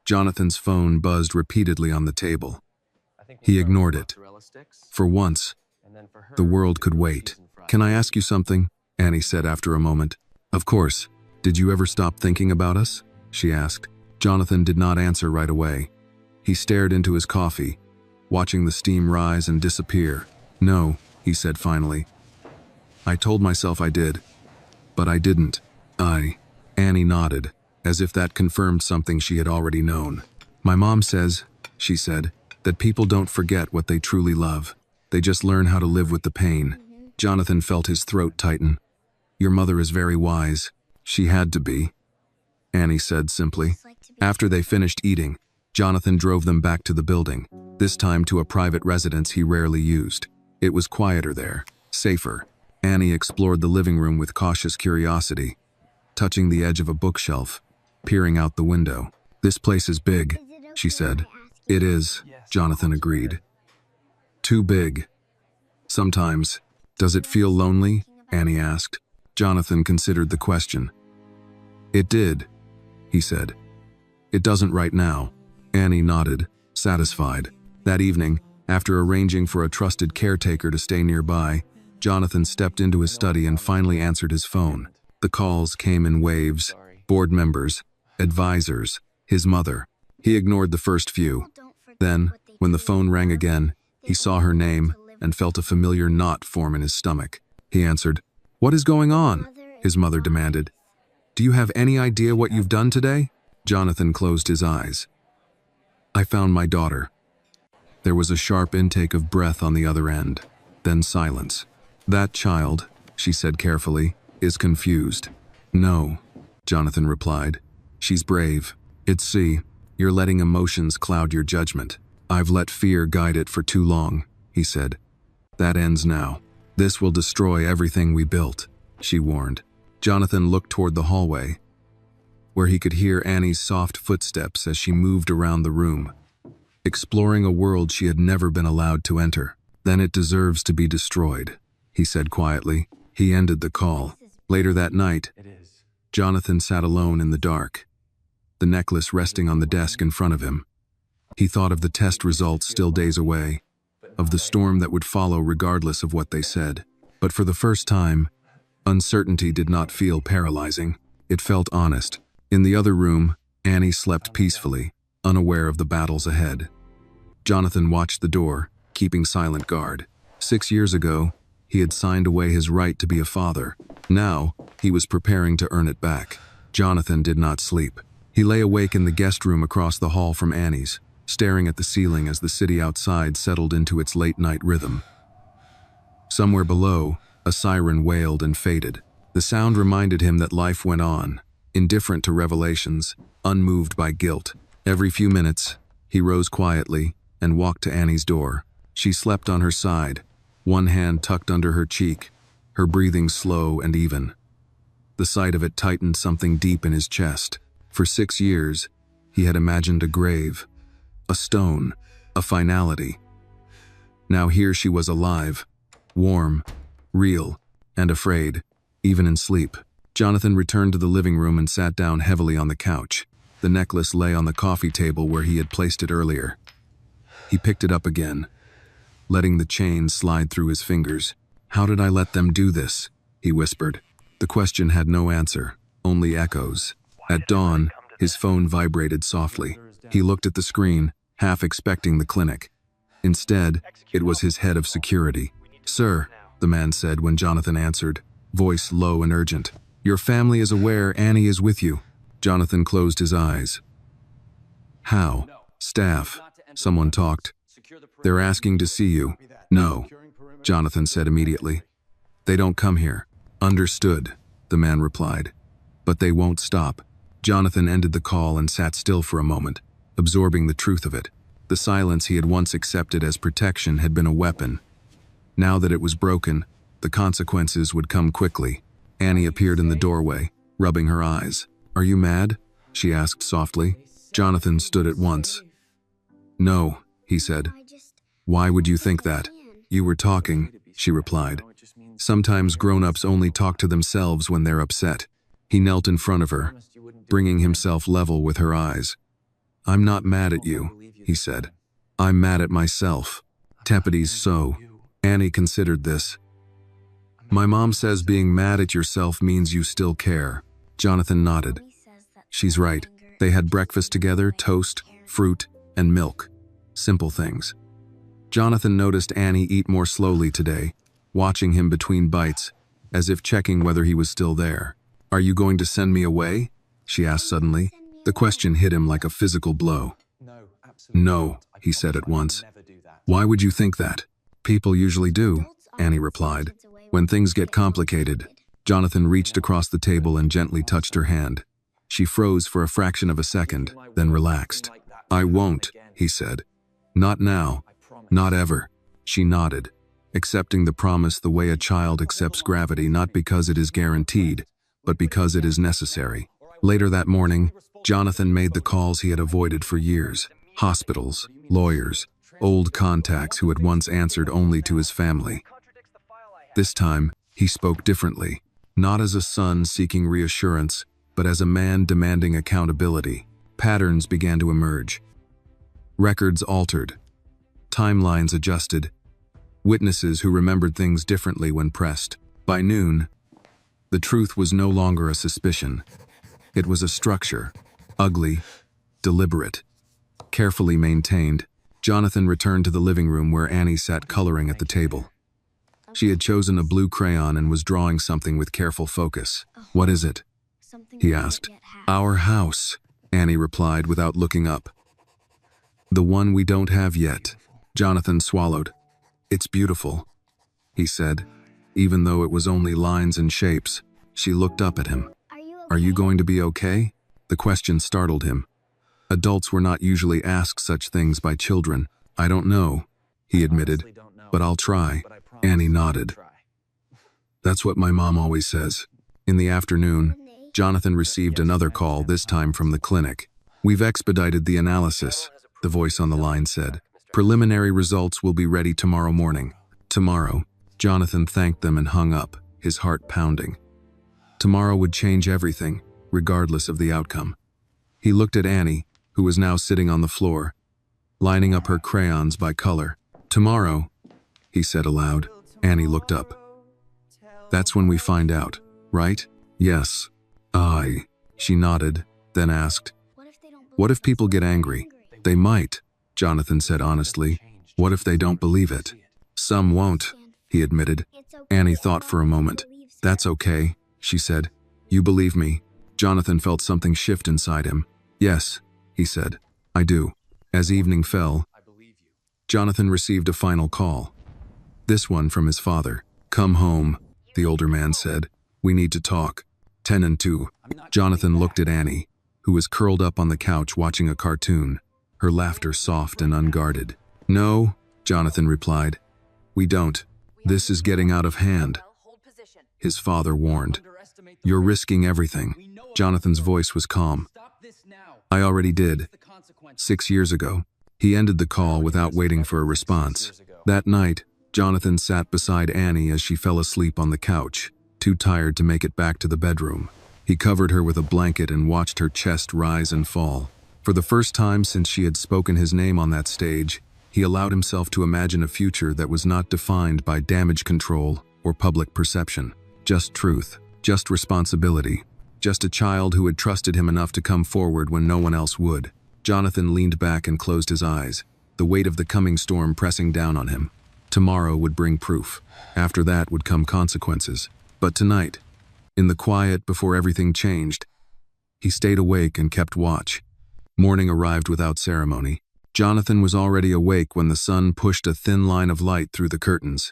Jonathan's phone buzzed repeatedly on the table. He ignored it. For once, the world could wait. Can I ask you something? Annie said after a moment. Of course. Did you ever stop thinking about us? She asked. Jonathan did not answer right away. He stared into his coffee, watching the steam rise and disappear. No, he said finally. I told myself I did, but I didn't. Annie nodded, as if that confirmed something she had already known. My mom says, she said, that people don't forget what they truly love. They just learn how to live with the pain. Jonathan felt his throat tighten. Your mother is very wise. She had to be, Annie said simply. After they finished eating, Jonathan drove them back to the building, this time to a private residence he rarely used. It was quieter there, safer. Annie explored the living room with cautious curiosity, touching the edge of a bookshelf, peering out the window. This place is big, she said. It is, Jonathan agreed. Too big. Sometimes. Does it feel lonely? Annie asked. Jonathan considered the question. It did, he said. It doesn't right now. Annie nodded, satisfied. That evening, after arranging for a trusted caretaker to stay nearby, Jonathan stepped into his study and finally answered his phone. The calls came in waves. Board members, advisors, his mother. He ignored the first few. Then, when the phone rang again, he saw her name and felt a familiar knot form in his stomach. He answered. What is going on? His mother demanded. Do you have any idea what you've done today? Jonathan closed his eyes. I found my daughter. There was a sharp intake of breath on the other end, then silence. That child, she said carefully, is confused. No, Jonathan replied. She's brave. You're letting emotions cloud your judgment. I've let fear guide it for too long, he said. That ends now. This will destroy everything we built, she warned. Jonathan looked toward the hallway, where he could hear Annie's soft footsteps as she moved around the room, exploring a world she had never been allowed to enter. Then it deserves to be destroyed, he said quietly. He ended the call. Later that night, Jonathan sat alone in the dark, the necklace resting on the desk in front of him. He thought of the test results still days away, of the storm that would follow regardless of what they said. But for the first time, uncertainty did not feel paralyzing. It felt honest. In the other room, Annie slept peacefully, unaware of the battles ahead. Jonathan watched the door, keeping silent guard. 6 years ago, he had signed away his right to be a father. Now, he was preparing to earn it back. Jonathan did not sleep. He lay awake in the guest room across the hall from Annie's, staring at the ceiling as the city outside settled into its late-night rhythm. Somewhere below, a siren wailed and faded. The sound reminded him that life went on, indifferent to revelations, unmoved by guilt. Every few minutes, he rose quietly and walked to Annie's door. She slept on her side, one hand tucked under her cheek, her breathing slow and even. The sight of it tightened something deep in his chest. For 6 years, he had imagined a grave, a stone, a finality. Now here she was alive, warm, real, and afraid, even in sleep. Jonathan returned to the living room and sat down heavily on the couch. The necklace lay on the coffee table where he had placed it earlier. He picked it up again, letting the chain slide through his fingers. How did I let them do this? He whispered. The question had no answer, only echoes. At dawn, his phone vibrated softly. He looked at the screen, half expecting the clinic. Instead, it was his head of security. Sir, the man said when Jonathan answered, voice low and urgent. Your family is aware Annie is with you. Jonathan closed his eyes. How? Staff. Someone talked. They're asking to see you. No, Jonathan said immediately. They don't come here. Understood, the man replied. But they won't stop. Jonathan ended the call and sat still for a moment, absorbing the truth of it. The silence he had once accepted as protection had been a weapon. Now that it was broken, the consequences would come quickly. Annie appeared in the doorway, rubbing her eyes. Are you mad? She asked softly. Jonathan stood at once. No, he said. Why would you think that? You were talking, she replied. Sometimes grown-ups only talk to themselves when they're upset. He knelt in front of her, bringing himself level with her eyes. I'm not mad at you, he said. I'm mad at myself. Teppity's so. Annie considered this. My mom says being mad at yourself means you still care. Jonathan nodded. She's right. They had breakfast together, toast, fruit, and milk. Simple things. Jonathan noticed Annie eat more slowly today, watching him between bites, as if checking whether he was still there. Are you going to send me away? She asked suddenly. The question hit him like a physical blow. No, he said at once. Why would you think that? People usually do, Annie replied. When things get complicated. Jonathan reached across the table and gently touched her hand. She froze for a fraction of a second, then relaxed. I won't, he said. Not now. Not ever. She nodded, accepting the promise the way a child accepts gravity, not because it is guaranteed, but because it is necessary. Later that morning, Jonathan made the calls he had avoided for years. Hospitals, lawyers, old contacts who had once answered only to his family. This time, he spoke differently, not as a son seeking reassurance, but as a man demanding accountability. Patterns began to emerge. Records altered. Timelines adjusted. Witnesses who remembered things differently when pressed. By noon, the truth was no longer a suspicion. It was a structure, ugly, deliberate, carefully maintained. Jonathan returned to the living room where Annie sat coloring at the table. She had chosen a blue crayon and was drawing something with careful focus. What is it? He asked. Our house, Annie replied without looking up. The one we don't have yet. Jonathan swallowed. It's beautiful, he said. Even though it was only lines and shapes, she looked up at him. Are you going to be okay? The question startled him. Adults were not usually asked such things by children. I don't know, he admitted, but I'll try. Annie nodded. That's what my mom always says. In the afternoon, Jonathan received another call, this time from the clinic. We've expedited the analysis, the voice on the line said. Preliminary results will be ready tomorrow morning. Tomorrow, Jonathan thanked them and hung up, his heart pounding. Tomorrow would change everything, regardless of the outcome. He looked at Annie, who was now sitting on the floor, lining up her crayons by color. Tomorrow, he said aloud. Annie looked up. That's when we find out, right? Yes. Aye. She nodded, then asked, what if people get angry? They might, Jonathan said honestly. What if they don't believe it? Some won't, he admitted. Annie thought for a moment. That's okay, she said. You believe me. Jonathan felt something shift inside him. Yes, he said. I do. As evening fell, Jonathan received a final call. This one from his father. Come home, the older man said. We need to talk. 10 and 2. Jonathan looked at Annie, who was curled up on the couch watching a cartoon, her laughter soft and unguarded. No, Jonathan replied. We don't. This is getting out of hand. His father warned. You're risking everything. Jonathan's voice was calm. I already did. 6 years ago. He ended the call without waiting for a response. That night, Jonathan sat beside Annie as she fell asleep on the couch, too tired to make it back to the bedroom. He covered her with a blanket and watched her chest rise and fall. For the first time since she had spoken his name on that stage, he allowed himself to imagine a future that was not defined by damage control or public perception. Just truth, just responsibility, just a child who had trusted him enough to come forward when no one else would. Jonathan leaned back and closed his eyes, the weight of the coming storm pressing down on him. Tomorrow would bring proof. After that would come consequences. But tonight, in the quiet before everything changed, he stayed awake and kept watch. Morning arrived without ceremony. Jonathan was already awake when the sun pushed a thin line of light through the curtains.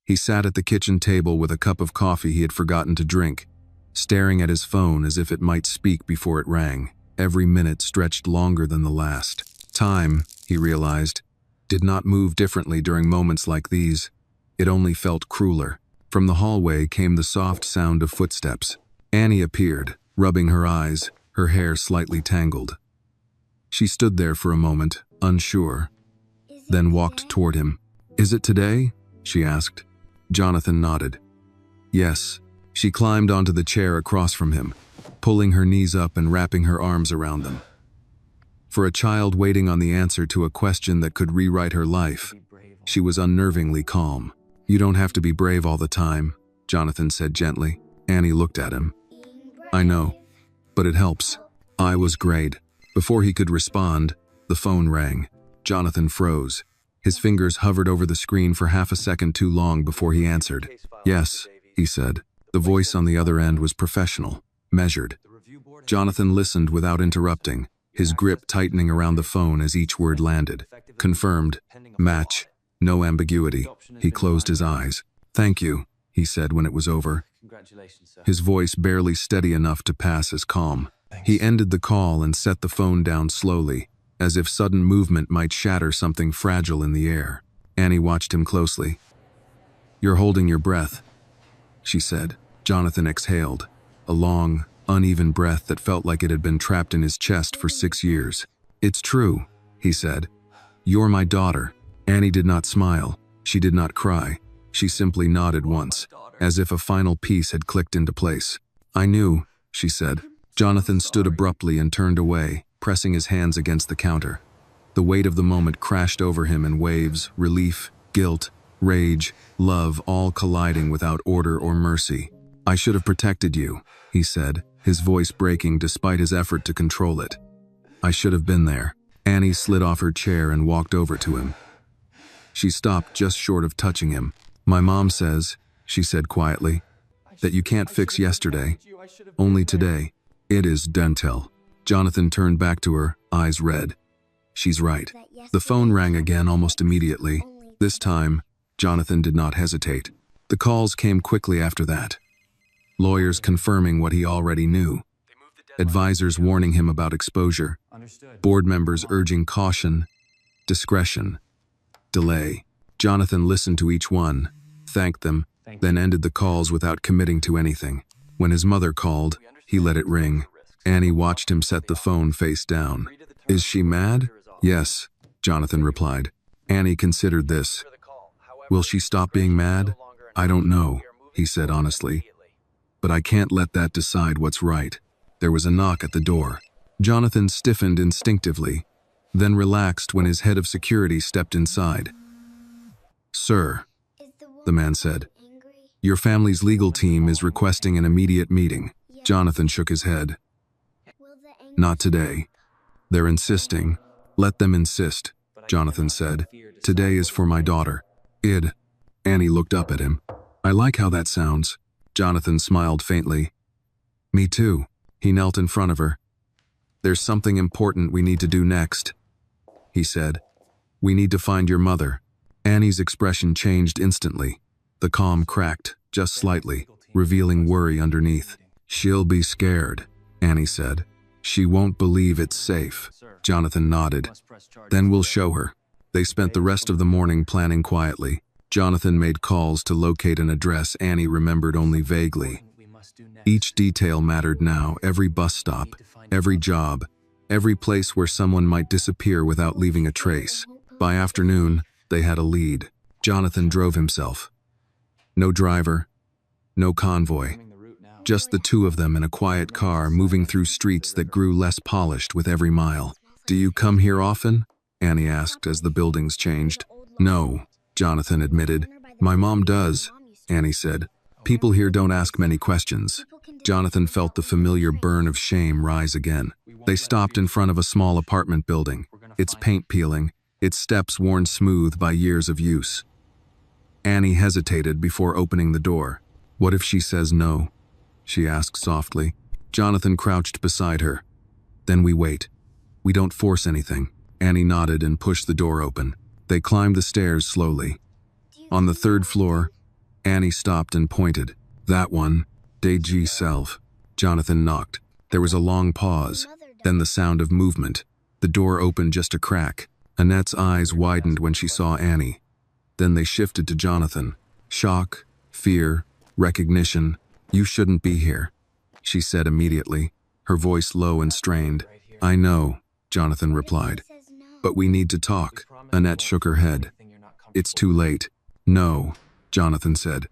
He sat at the kitchen table with a cup of coffee he had forgotten to drink, staring at his phone as if it might speak before it rang. Every minute stretched longer than the last. Time, he realized, did not move differently during moments like these. It only felt crueler. From the hallway came the soft sound of footsteps. Annie appeared, rubbing her eyes, her hair slightly tangled. She stood there for a moment, unsure, then walked toward him. Is it today? she asked. Jonathan nodded. Yes. She climbed onto the chair across from him, pulling her knees up and wrapping her arms around them. For a child waiting on the answer to a question that could rewrite her life, she was unnervingly calm. You don't have to be brave all the time, Jonathan said gently. Annie looked at him. I know, but it helps. I was great. Before he could respond, the phone rang. Jonathan froze. His fingers hovered over the screen for half a second too long before he answered. Yes, he said. The voice on the other end was professional, measured. Jonathan listened without interrupting, his grip tightening around the phone as each word landed. Confirmed. Match. No ambiguity. He closed his eyes. Thank you, he said when it was over. His voice barely steady enough to pass as calm. He ended the call and set the phone down slowly, as if sudden movement might shatter something fragile in the air. Annie watched him closely. You're holding your breath, she said. Jonathan exhaled, a long, uneven breath that felt like it had been trapped in his chest for 6 years. It's true, he said. You're my daughter. Annie did not smile. She did not cry. She simply nodded once, as if a final piece had clicked into place. I knew, she said. Jonathan stood abruptly and turned away, pressing his hands against the counter. The weight of the moment crashed over him in waves, relief, guilt, rage, love, all colliding without order or mercy. I should have protected you, he said, his voice breaking despite his effort to control it. I should have been there. Annie slid off her chair and walked over to him. She stopped just short of touching him. My mom says, she said quietly, that you can't fix yesterday, only today. It is dental. Jonathan turned back to her, eyes red. She's right. The phone rang again almost immediately. This time, Jonathan did not hesitate. The calls came quickly after that. Lawyers confirming what he already knew. Advisors warning him about exposure. Board members urging caution, discretion, delay. Jonathan listened to each one, thanked them, then ended the calls without committing to anything. When his mother called, he let it ring. Annie watched him set the phone face down. Is she mad? Yes, Jonathan replied. Annie considered this. Will she stop being mad? I don't know, he said honestly. But I can't let that decide what's right. There was a knock at the door. Jonathan stiffened instinctively, then relaxed when his head of security stepped inside. Sir, the man said, your family's legal team is requesting an immediate meeting. Jonathan shook his head. Not today. They're insisting. Let them insist, Jonathan said. Today is for my daughter. Annie looked up at him. I like how that sounds. Jonathan smiled faintly. Me too. He knelt in front of her. There's something important we need to do next, he said. We need to find your mother. Annie's expression changed instantly. The calm cracked, just slightly, revealing worry underneath. She'll be scared, Annie said. She won't believe it's safe. Jonathan nodded. Then we'll show her. They spent the rest of the morning planning quietly. Jonathan made calls to locate an address Annie remembered only vaguely. Each detail mattered now, every bus stop, every job, every place where someone might disappear without leaving a trace. By afternoon, they had a lead. Jonathan drove himself. No driver, no convoy. Just the two of them in a quiet car moving through streets that grew less polished with every mile. Do you come here often? Annie asked as the buildings changed. No, Jonathan admitted. My mom does, Annie said. People here don't ask many questions. Jonathan felt the familiar burn of shame rise again. They stopped in front of a small apartment building, its paint peeling, its steps worn smooth by years of use. Annie hesitated before opening the door. What if she says no? She asked softly. Jonathan crouched beside her. Then we wait. We don't force anything. Annie nodded and pushed the door open. They climbed the stairs slowly. On the 3rd floor, Annie stopped and pointed. That one, Deji Self. Jonathan knocked. There was a long pause, then the sound of movement. The door opened just a crack. Annette's eyes widened when she saw Annie. Then they shifted to Jonathan. Shock, fear, recognition. You shouldn't be here, she said immediately, her voice low and strained. I know, Jonathan replied. But we need to talk. Annette shook her head. It's too late. No, Jonathan said.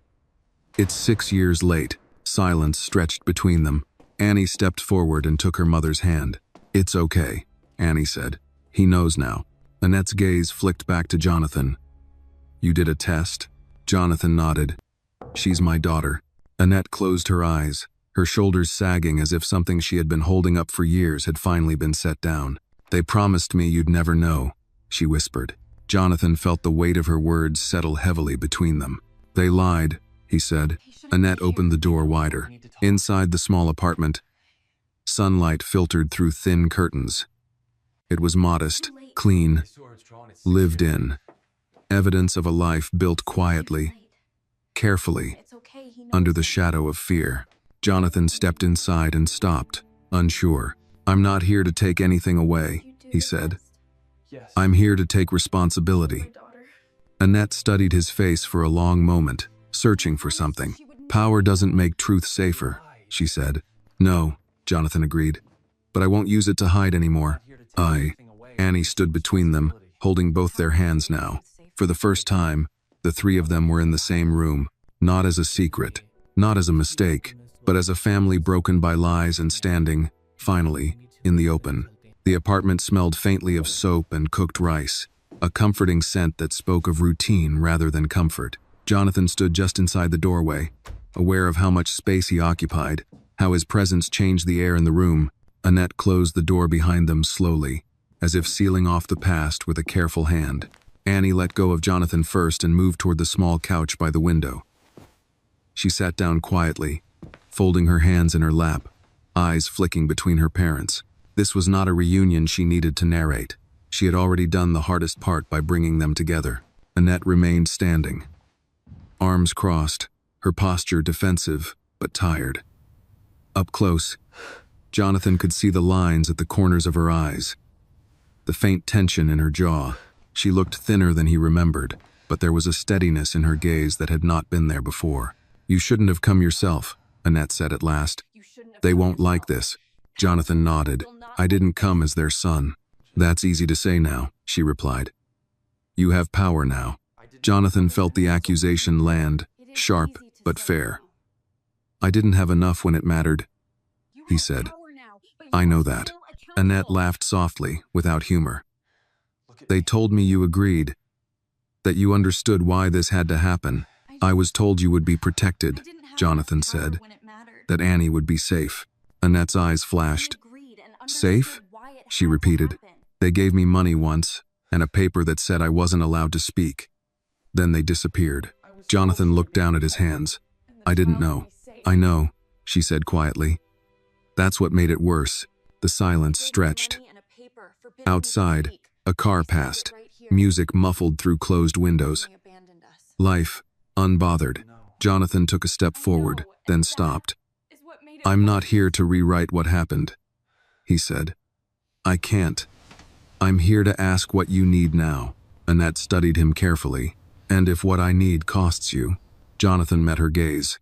It's 6 years late. Silence stretched between them. Annie stepped forward and took her mother's hand. It's okay, Annie said. He knows now. Annette's gaze flicked back to Jonathan. You did a test? Jonathan nodded. She's my daughter. Annette closed her eyes, her shoulders sagging as if something she had been holding up for years had finally been set down. They promised me you'd never know, she whispered. Jonathan felt the weight of her words settle heavily between them. They lied, he said. Annette opened the door wider. Inside the small apartment, sunlight filtered through thin curtains. It was modest, clean, lived in. Evidence of a life built quietly, carefully, under the shadow of fear. Jonathan stepped inside and stopped, unsure. I'm not here to take anything away, he said. I'm here to take responsibility. Annette studied his face for a long moment, searching for something. Power doesn't make truth safer, she said. No, Jonathan agreed. But I won't use it to hide anymore. Annie stood between them, holding both their hands now. For the first time, the three of them were in the same room, not as a secret, not as a mistake, but as a family broken by lies and standing, finally, in the open. The apartment smelled faintly of soap and cooked rice, a comforting scent that spoke of routine rather than comfort. Jonathan stood just inside the doorway, aware of how much space he occupied, how his presence changed the air in the room. Annette closed the door behind them slowly, as if sealing off the past with a careful hand. Annie let go of Jonathan first and moved toward the small couch by the window. She sat down quietly, folding her hands in her lap, eyes flicking between her parents. This was not a reunion she needed to narrate. She had already done the hardest part by bringing them together. Annette remained standing, arms crossed, her posture defensive but tired. Up close, Jonathan could see the lines at the corners of her eyes, the faint tension in her jaw. She looked thinner than he remembered, but there was a steadiness in her gaze that had not been there before. You shouldn't have come yourself, Annette said at last. They won't like this. Jonathan nodded. I didn't come as their son. That's easy to say now, she replied. You have power now. Jonathan felt the accusation land, sharp but fair. I didn't have enough when it mattered, he said. I know that. Annette laughed softly, without humor. They told me you agreed, that you understood why this had to happen. I was told you would be protected, Jonathan said, that Annie would be safe. Annette's eyes flashed. Safe? She repeated. They gave me money once, and a paper that said I wasn't allowed to speak. Then they disappeared. Jonathan looked down at his hands. I didn't know. I know, she said quietly. That's what made it worse. The silence stretched. Outside, a car passed, music muffled through closed windows. Life, unbothered. Jonathan took a step forward, then stopped. I'm not here to rewrite what happened, he said. I can't. I'm here to ask what you need now. Annette studied him carefully. And if what I need costs you. Jonathan met her gaze.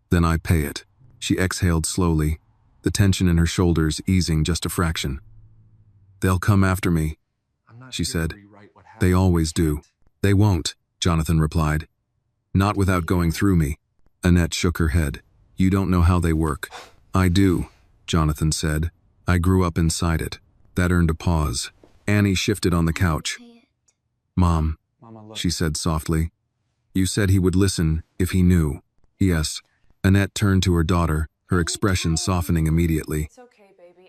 Then I pay it. She exhaled slowly, the tension in her shoulders easing just a fraction. They'll come after me, she said. They always do. They won't, Jonathan replied. Not without going through me. Annette shook her head. You don't know how they work. I do, Jonathan said. I grew up inside it. That earned a pause. Annie shifted on the couch. Mom, she said softly. You said he would listen if he knew. Yes. Annette turned to her daughter, her expression softening immediately.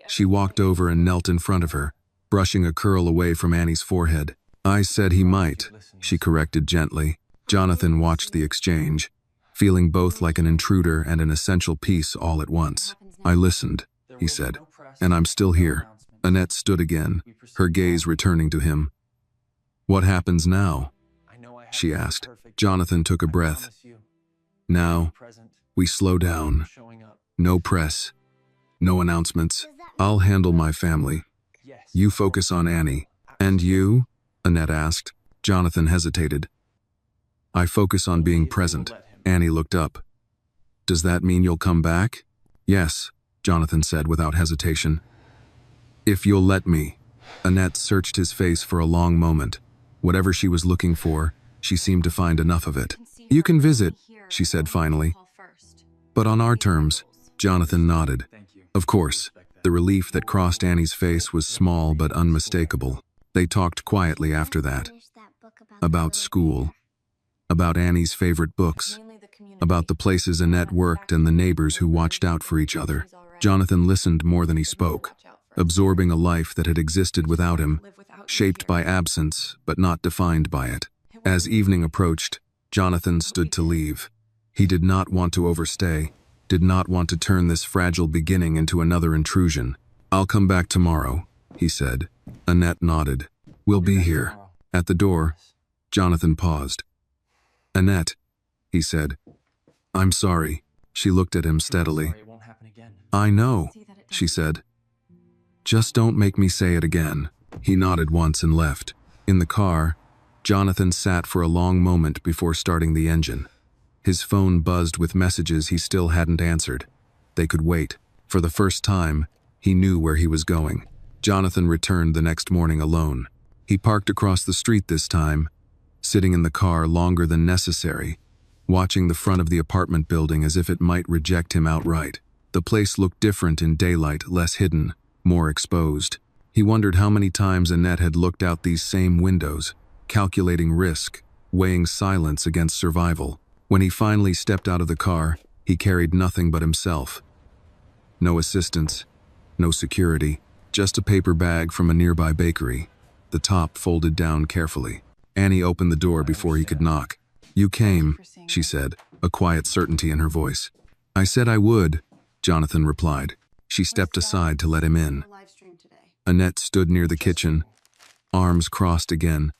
She walked over and knelt in front of her, brushing a curl away from Annie's forehead. I said he might, she corrected gently. Jonathan watched the exchange, feeling both like an intruder and an essential piece all at once. I listened, he said, and I'm still here. Annette stood again, her gaze returning to him. What happens now? She asked. Jonathan took a breath. Now, we slow down. No press. No announcements. I'll handle my family. You focus on Annie. And you? Annette asked. Jonathan hesitated. I focus on being present. Annie looked up. Does that mean you'll come back? Yes, Jonathan said without hesitation. If you'll let me. Annette searched his face for a long moment. Whatever she was looking for, She seemed to find enough of it. You can visit, she said finally. But on our terms, Jonathan nodded. Of course, the relief that crossed Annie's face was small but unmistakable. They talked quietly after that. About school. About Annie's favorite books. About the places Annette worked and the neighbors who watched out for each other. Jonathan listened more than he spoke, absorbing a life that had existed without him, shaped by absence but not defined by it. As evening approached, Jonathan stood to leave. He did not want to overstay, did not want to turn this fragile beginning into another intrusion. I'll come back tomorrow, he said. Annette nodded. We'll be here. At the door, Jonathan paused. Annette, he said. I'm sorry. She looked at him steadily. I know, she said. Just don't make me say it again. He nodded once and left. In the car, Jonathan sat for a long moment before starting the engine. His phone buzzed with messages he still hadn't answered. They could wait. For the first time, he knew where he was going. Jonathan returned the next morning alone. He parked across the street this time, sitting in the car longer than necessary, watching the front of the apartment building as if it might reject him outright. The place looked different in daylight, less hidden, more exposed. He wondered how many times Annette had looked out these same windows, calculating risk, weighing silence against survival. When he finally stepped out of the car, he carried nothing but himself. No assistance, no security, just a paper bag from a nearby bakery, the top folded down carefully. Annie opened the door before he could knock. You came, she said, a quiet certainty in her voice. I said I would, Jonathan replied. She stepped aside to let him in. Annette stood near the kitchen, arms crossed again,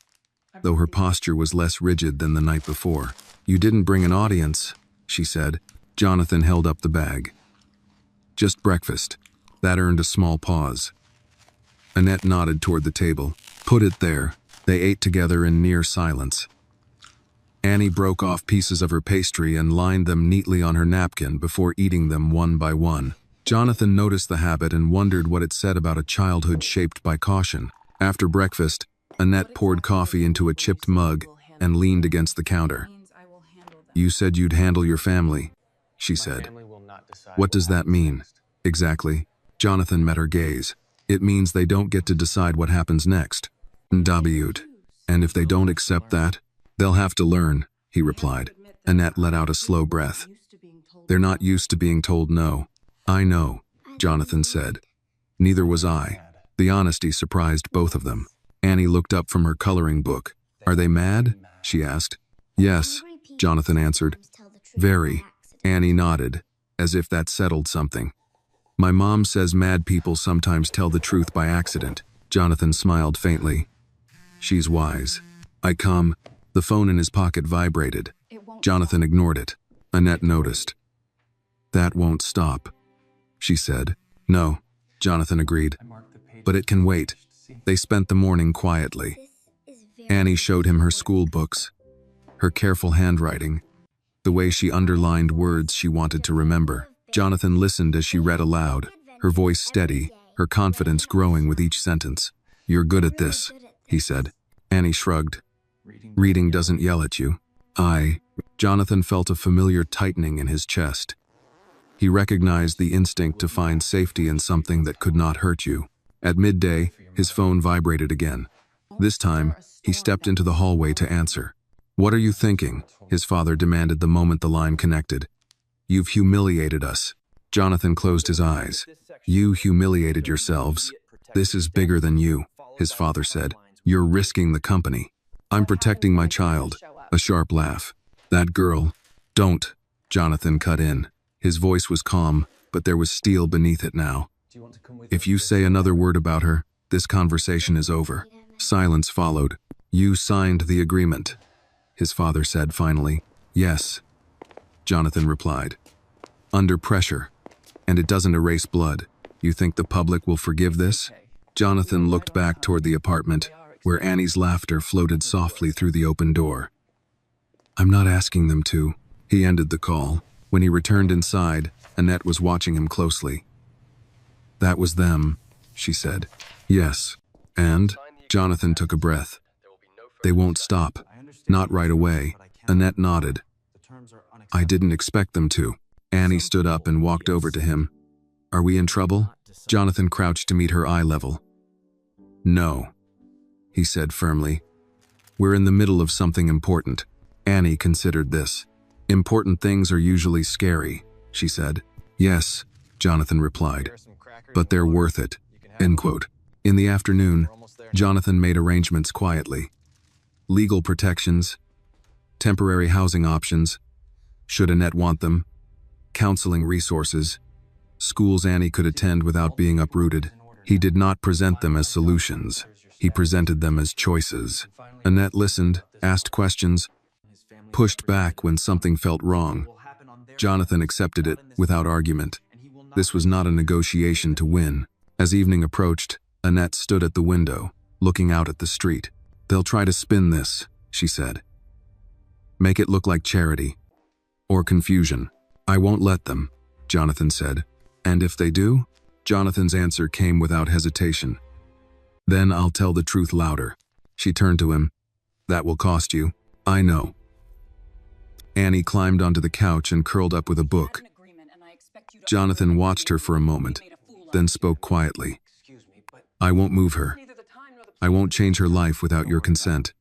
though her posture was less rigid than the night before. You didn't bring an audience, she said. Jonathan held up the bag. Just breakfast. That earned a small pause. Annette nodded toward the table. Put it there. They ate together in near silence. Annie broke off pieces of her pastry and lined them neatly on her napkin before eating them one by one. Jonathan noticed the habit and wondered what it said about a childhood shaped by caution. After breakfast, Annette poured coffee into a chipped mug and leaned against the counter. You said you'd handle your family, she said. What does that mean? Exactly. Jonathan met her gaze. It means they don't get to decide what happens next. Ndabiut. And if they don't accept that, they'll have to learn, he replied. Annette let out a slow breath. They're not used to being told no. I know, Jonathan said. Neither was I. The honesty surprised both of them. Annie looked up from her coloring book. Are they mad? She asked. Yes, Jonathan answered. Very. Annie nodded, as if that settled something. My mom says mad people sometimes tell the truth by accident. Jonathan smiled faintly. She's wise. The phone in his pocket vibrated. Jonathan ignored it. Annette noticed. That won't stop, she said. No, Jonathan agreed. But it can wait. They spent the morning quietly. Annie showed him her school books, her careful handwriting, the way she underlined words she wanted to remember. Jonathan listened as she read aloud, her voice steady, her confidence growing with each sentence. You're good at this, he said. Annie shrugged. Reading doesn't yell at you. Jonathan felt a familiar tightening in his chest. He recognized the instinct to find safety in something that could not hurt you. At midday, his phone vibrated again. This time, he stepped into the hallway to answer. What are you thinking? His father demanded the moment the line connected. You've humiliated us. Jonathan closed his eyes. You humiliated yourselves. This is bigger than you, his father said. You're risking the company. I'm protecting my child. A sharp laugh. That girl. Don't. Jonathan cut in. His voice was calm, but there was steel beneath it now. If you say another word about her, this conversation is over. Silence followed. You signed the agreement, his father said finally. Yes, Jonathan replied. Under pressure. And it doesn't erase blood. You think the public will forgive this? Jonathan looked back toward the apartment, where Annie's laughter floated softly through the open door. I'm not asking them to. He ended the call. When he returned inside, Annette was watching him closely. That was them, she said. Yes. And? Jonathan took a breath. They won't stop. Not right away. Annette nodded. I didn't expect them to. Annie stood up and walked over to him. Are we in trouble? Jonathan crouched to meet her eye level. No, he said firmly. We're in the middle of something important. Annie considered this. Important things are usually scary, she said. Yes, Jonathan replied, but they're worth it. End quote. In the afternoon, Jonathan made arrangements quietly. Legal protections, temporary housing options, should Annette want them, counseling resources, schools Annie could attend without being uprooted. He did not present them as solutions. He presented them as choices. Annette listened, asked questions, pushed back when something felt wrong. Jonathan accepted it without argument. This was not a negotiation to win. As evening approached, Annette stood at the window, looking out at the street. They'll try to spin this, she said. Make it look like charity. Or confusion. I won't let them, Jonathan said. And if they do? Jonathan's answer came without hesitation. Then I'll tell the truth louder. She turned to him. That will cost you. I know. Annie climbed onto the couch and curled up with a book. Jonathan watched her for a moment, then spoke quietly. I won't move her. I won't change her life without your consent.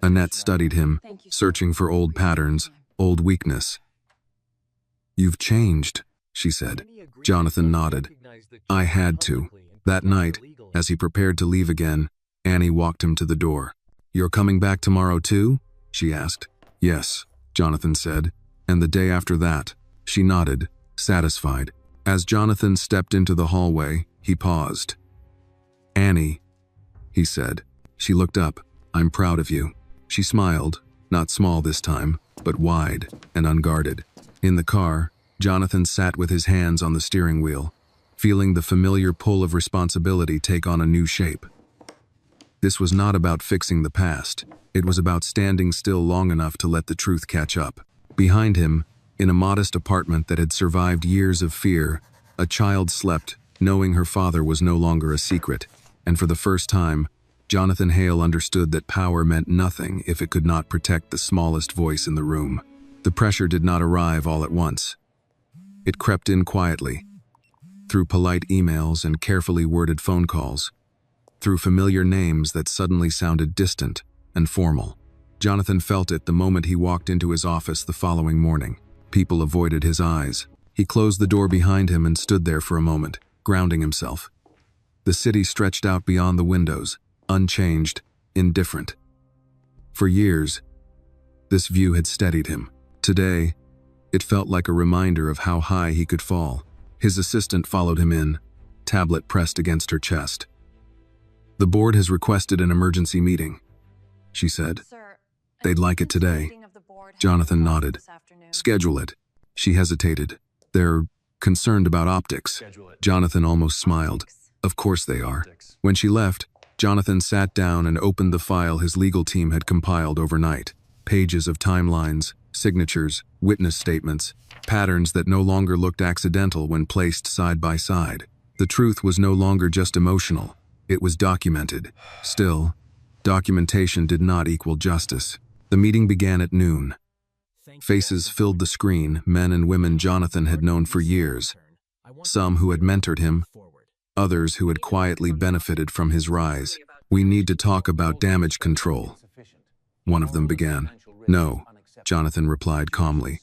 Annette studied him, searching for old patterns, old weakness. You've changed, she said. Jonathan nodded. I had to. That night, as he prepared to leave again, Annie walked him to the door. You're coming back tomorrow too? She asked. Yes, Jonathan said. And the day after that? She nodded, satisfied. As Jonathan stepped into the hallway, he paused. Annie, he said. She looked up. I'm proud of you. She smiled, not small this time, but wide and unguarded. In the car, Jonathan sat with his hands on the steering wheel, feeling the familiar pull of responsibility take on a new shape. This was not about fixing the past. It was about standing still long enough to let the truth catch up. Behind him, in a modest apartment that had survived years of fear, a child slept, knowing her father was no longer a secret. And for the first time, Jonathan Hale understood that power meant nothing if it could not protect the smallest voice in the room. The pressure did not arrive all at once. It crept in quietly, through polite emails and carefully worded phone calls, through familiar names that suddenly sounded distant and formal. Jonathan felt it the moment he walked into his office the following morning. People avoided his eyes. He closed the door behind him and stood there for a moment, grounding himself. The city stretched out beyond the windows, unchanged, indifferent. For years, this view had steadied him. Today, it felt like a reminder of how high he could fall. His assistant followed him in, tablet pressed against her chest. The board has requested an emergency meeting, she said. They'd like it today. Jonathan nodded. Schedule it. She hesitated. They're concerned about optics. Jonathan almost smiled. Of course they are. When she left, Jonathan sat down and opened the file his legal team had compiled overnight. Pages of timelines, signatures, witness statements, patterns that no longer looked accidental when placed side by side. The truth was no longer just emotional. It was documented. Still, documentation did not equal justice. The meeting began at noon. Faces filled the screen, men and women Jonathan had known for years. Some who had mentored him, others who had quietly benefited from his rise. We need to talk about damage control, one of them began. No, Jonathan replied calmly.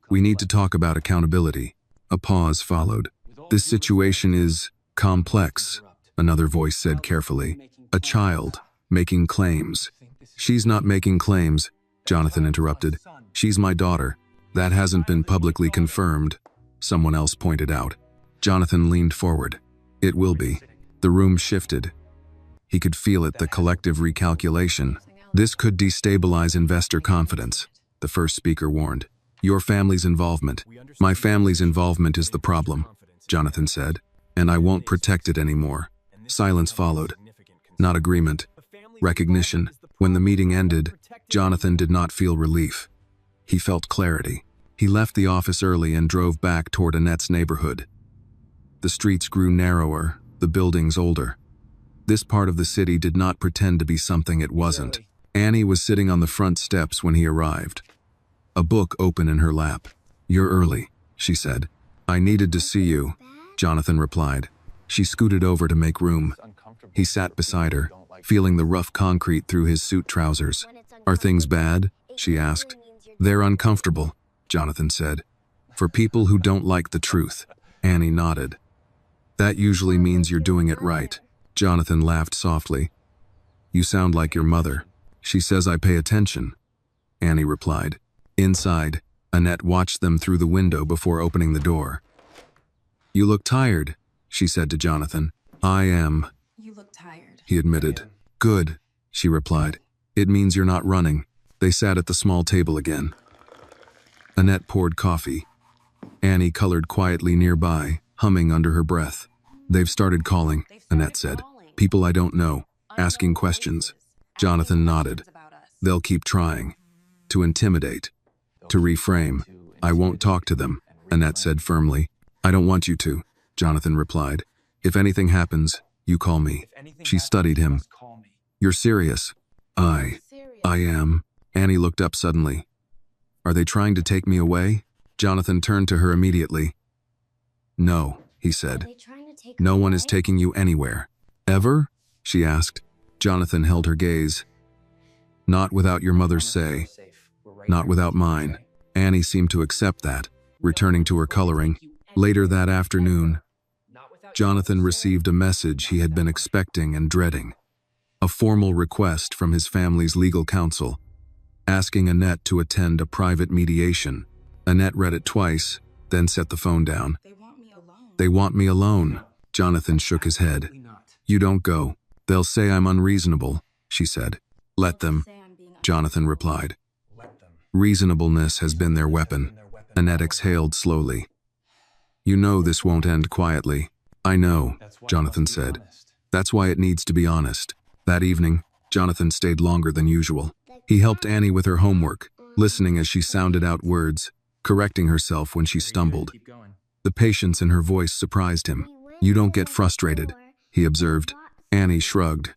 We need to talk about accountability. A pause followed. This situation is complex, another voice said carefully. A child making claims. She's not making claims, Jonathan interrupted. She's my daughter. That hasn't been publicly confirmed, someone else pointed out. Jonathan leaned forward. It will be. The room shifted. He could feel it, the collective recalculation. This could destabilize investor confidence, the first speaker warned. Your family's involvement. My family's involvement is the problem, Jonathan said, and I won't protect it anymore. Silence followed. Not agreement. Recognition. When the meeting ended, Jonathan did not feel relief. He felt clarity. He left the office early and drove back toward Annette's neighborhood. The streets grew narrower, the buildings older. This part of the city did not pretend to be something it wasn't. Annie was sitting on the front steps when he arrived, a book open in her lap. "You're early," she said. "I needed to see you," Jonathan replied. She scooted over to make room. He sat beside her, feeling the rough concrete through his suit trousers. "Are things bad?" she asked. "They're uncomfortable," Jonathan said. "For people who don't like the truth." Annie nodded. "That usually means you're doing it right." Jonathan laughed softly. "You sound like your mother. She says I pay attention," Annie replied. Inside, Annette watched them through the window before opening the door. "You look tired," she said to Jonathan. "I am," You look tired. he admitted. "Good," she replied. "It means you're not running." They sat at the small table again. Annette poured coffee. Annie colored quietly nearby, humming under her breath. "They've started calling," Annette said. "People I don't know, asking questions." Jonathan nodded. "They'll keep trying. To intimidate. To reframe. I won't talk to them," Annette said firmly. "I don't want you to," Jonathan replied. "If anything happens, you call me." She studied him. "You're serious?" I am." Annie looked up suddenly. "Are they trying to take me away?" Jonathan turned to her immediately. "No," he said. "No one is taking you anywhere." "Ever?" she asked. Jonathan held her gaze. "Not without your mother's say. Not without mine." Annie seemed to accept that, returning to her coloring. Later that afternoon, Jonathan received a message he had been expecting and dreading. A formal request from his family's legal counsel, asking Annette to attend a private mediation. Annette read it twice, then set the phone down. They want me alone. "They want me alone." Jonathan shook his head. "You don't go. They'll say I'm unreasonable," she said. "Let them," Jonathan replied. "Reasonableness has been their weapon." Annette exhaled slowly. "You know this won't end quietly." "I know," Jonathan said. "That's why it needs to be honest." That evening, Jonathan stayed longer than usual. He helped Annie with her homework, listening as she sounded out words, correcting herself when she stumbled. The patience in her voice surprised him. "You don't get frustrated," he observed. Annie shrugged.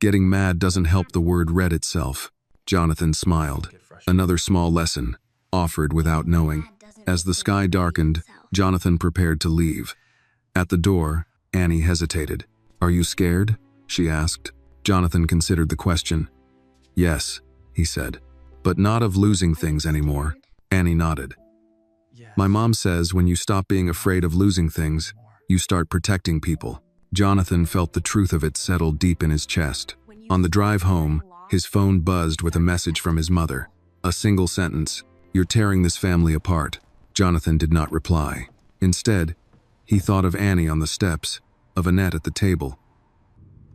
"Getting mad doesn't help the word read itself." Jonathan smiled. Another small lesson, offered without knowing. As the sky darkened, Jonathan prepared to leave. At the door, Annie hesitated. "Are you scared?" she asked. Jonathan considered the question. "Yes," he said, "but not of losing things anymore." Annie nodded. "My mom says when you stop being afraid of losing things, you start protecting people." Jonathan felt the truth of it settle deep in his chest. On the drive home, his phone buzzed with a message from his mother. A single sentence, "You're tearing this family apart." Jonathan did not reply. Instead, he thought of Annie on the steps, of Annette at the table,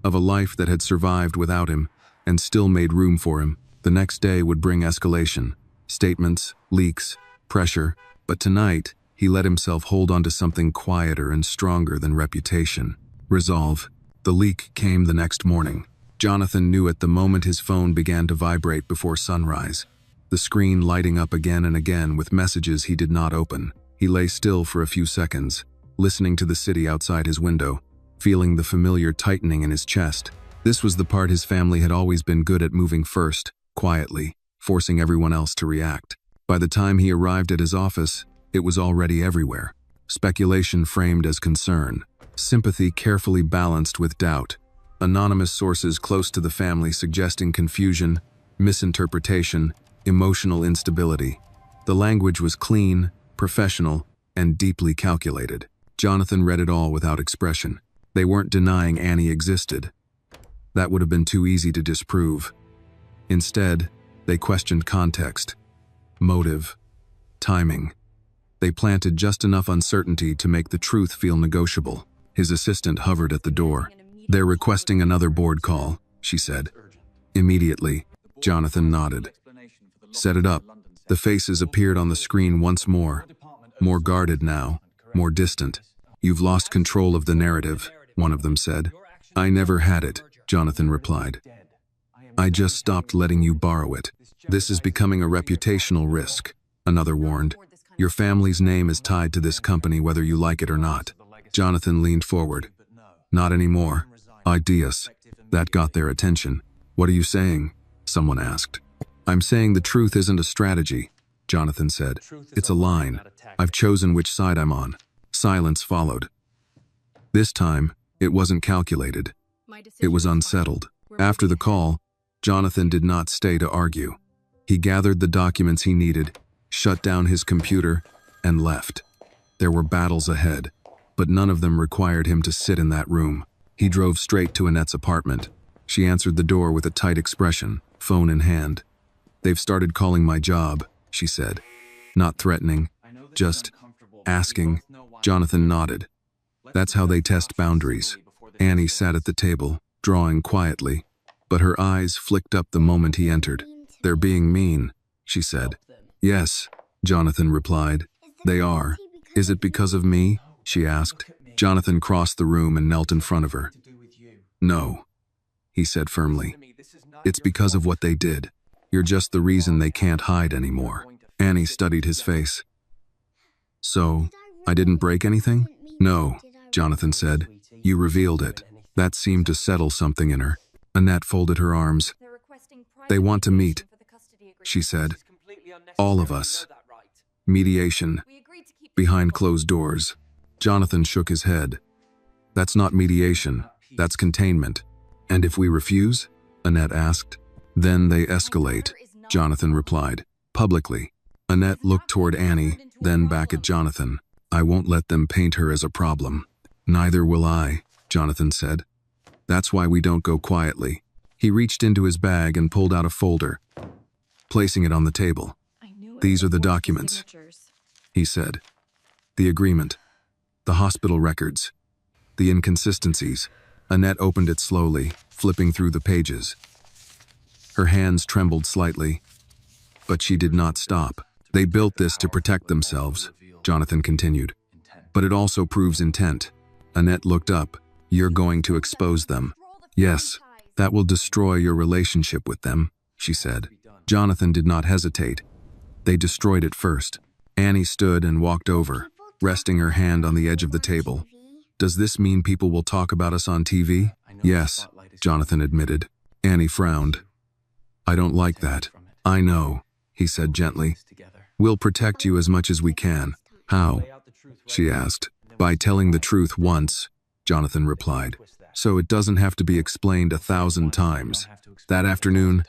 of a life that had survived without him and still made room for him. The next day would bring escalation, statements, leaks, pressure, but tonight he let himself hold on to something quieter and stronger than reputation. Resolve. The leak came the next morning. Jonathan knew it the moment his phone began to vibrate before sunrise, the screen lighting up again and again with messages he did not open. He lay still for a few seconds, listening to the city outside his window, feeling the familiar tightening in his chest. This was the part his family had always been good at, moving first, quietly, forcing everyone else to react. By the time he arrived at his office, it was already everywhere. Speculation framed as concern, sympathy carefully balanced with doubt, anonymous sources close to the family suggesting confusion, misinterpretation, emotional instability. The language was clean, professional, and deeply calculated. Jonathan read it all without expression. They weren't denying Annie existed. That would have been too easy to disprove. Instead, they questioned context, motive, timing. They planted just enough uncertainty to make the truth feel negotiable. His assistant hovered at the door. "They're requesting another board call," she said. "Immediately," Jonathan nodded. "Set it up." The faces appeared on the screen once more guarded now, more distant. "You've lost control of the narrative," one of them said. "I never had it," Jonathan replied. "I just stopped letting you borrow it. This is becoming a reputational risk," another warned. "Your family's name is tied to this company whether you like it or not." Jonathan leaned forward. "Not anymore. Ideas." That got their attention. "What are you saying?" Someone asked. I'm saying the truth isn't a strategy, Jonathan said. It's a line. I've chosen which side I'm on. Silence followed. This time, it wasn't calculated. It was unsettled. After the call, Jonathan did not stay to argue. He gathered the documents he needed, shut down his computer, and left. There were battles ahead, but none of them required him to sit in that room. He drove straight to Annette's apartment. She answered the door with a tight expression, phone in hand. They've started calling my job, she said. Not threatening, just asking. Jonathan nodded. That's how they test boundaries. Annie sat at the table, drawing quietly, but her eyes flicked up the moment he entered. They're being mean, she said. Yes, Jonathan replied. They are. Is it because of me? She asked. Jonathan crossed the room and knelt in front of her. No, he said firmly. It's because of what they did. You're just the reason they can't hide anymore. Annie studied his face. So, I didn't break anything? No, Jonathan said. You revealed it. That seemed to settle something in her. Annette folded her arms. They want to meet, she said. All of us. Mediation. Behind closed doors. Jonathan shook his head. That's not mediation. That's containment. And if we refuse? Annette asked. Then they escalate, Jonathan replied. Publicly. Annette looked toward Annie, then back at Jonathan. I won't let them paint her as a problem. Neither will I, Jonathan said. That's why we don't go quietly. He reached into his bag and pulled out a folder, placing it on the table. These are the documents, he said. The agreement, the hospital records, the inconsistencies. Annette opened it slowly, flipping through the pages. Her hands trembled slightly, but she did not stop. They built this to protect themselves, Jonathan continued. But it also proves intent. Annette looked up. You're going to expose them. Yes, that will destroy your relationship with them, she said. Jonathan did not hesitate. They destroyed it first. Annie stood and walked over, resting her hand on the edge of the table. Does this mean people will talk about us on TV? Yes, Jonathan admitted. Annie frowned. I don't like that. I know, he said gently. We'll protect you as much as we can. How? She asked. By telling the truth once, Jonathan replied. So it doesn't have to be explained 1,000 times. That afternoon,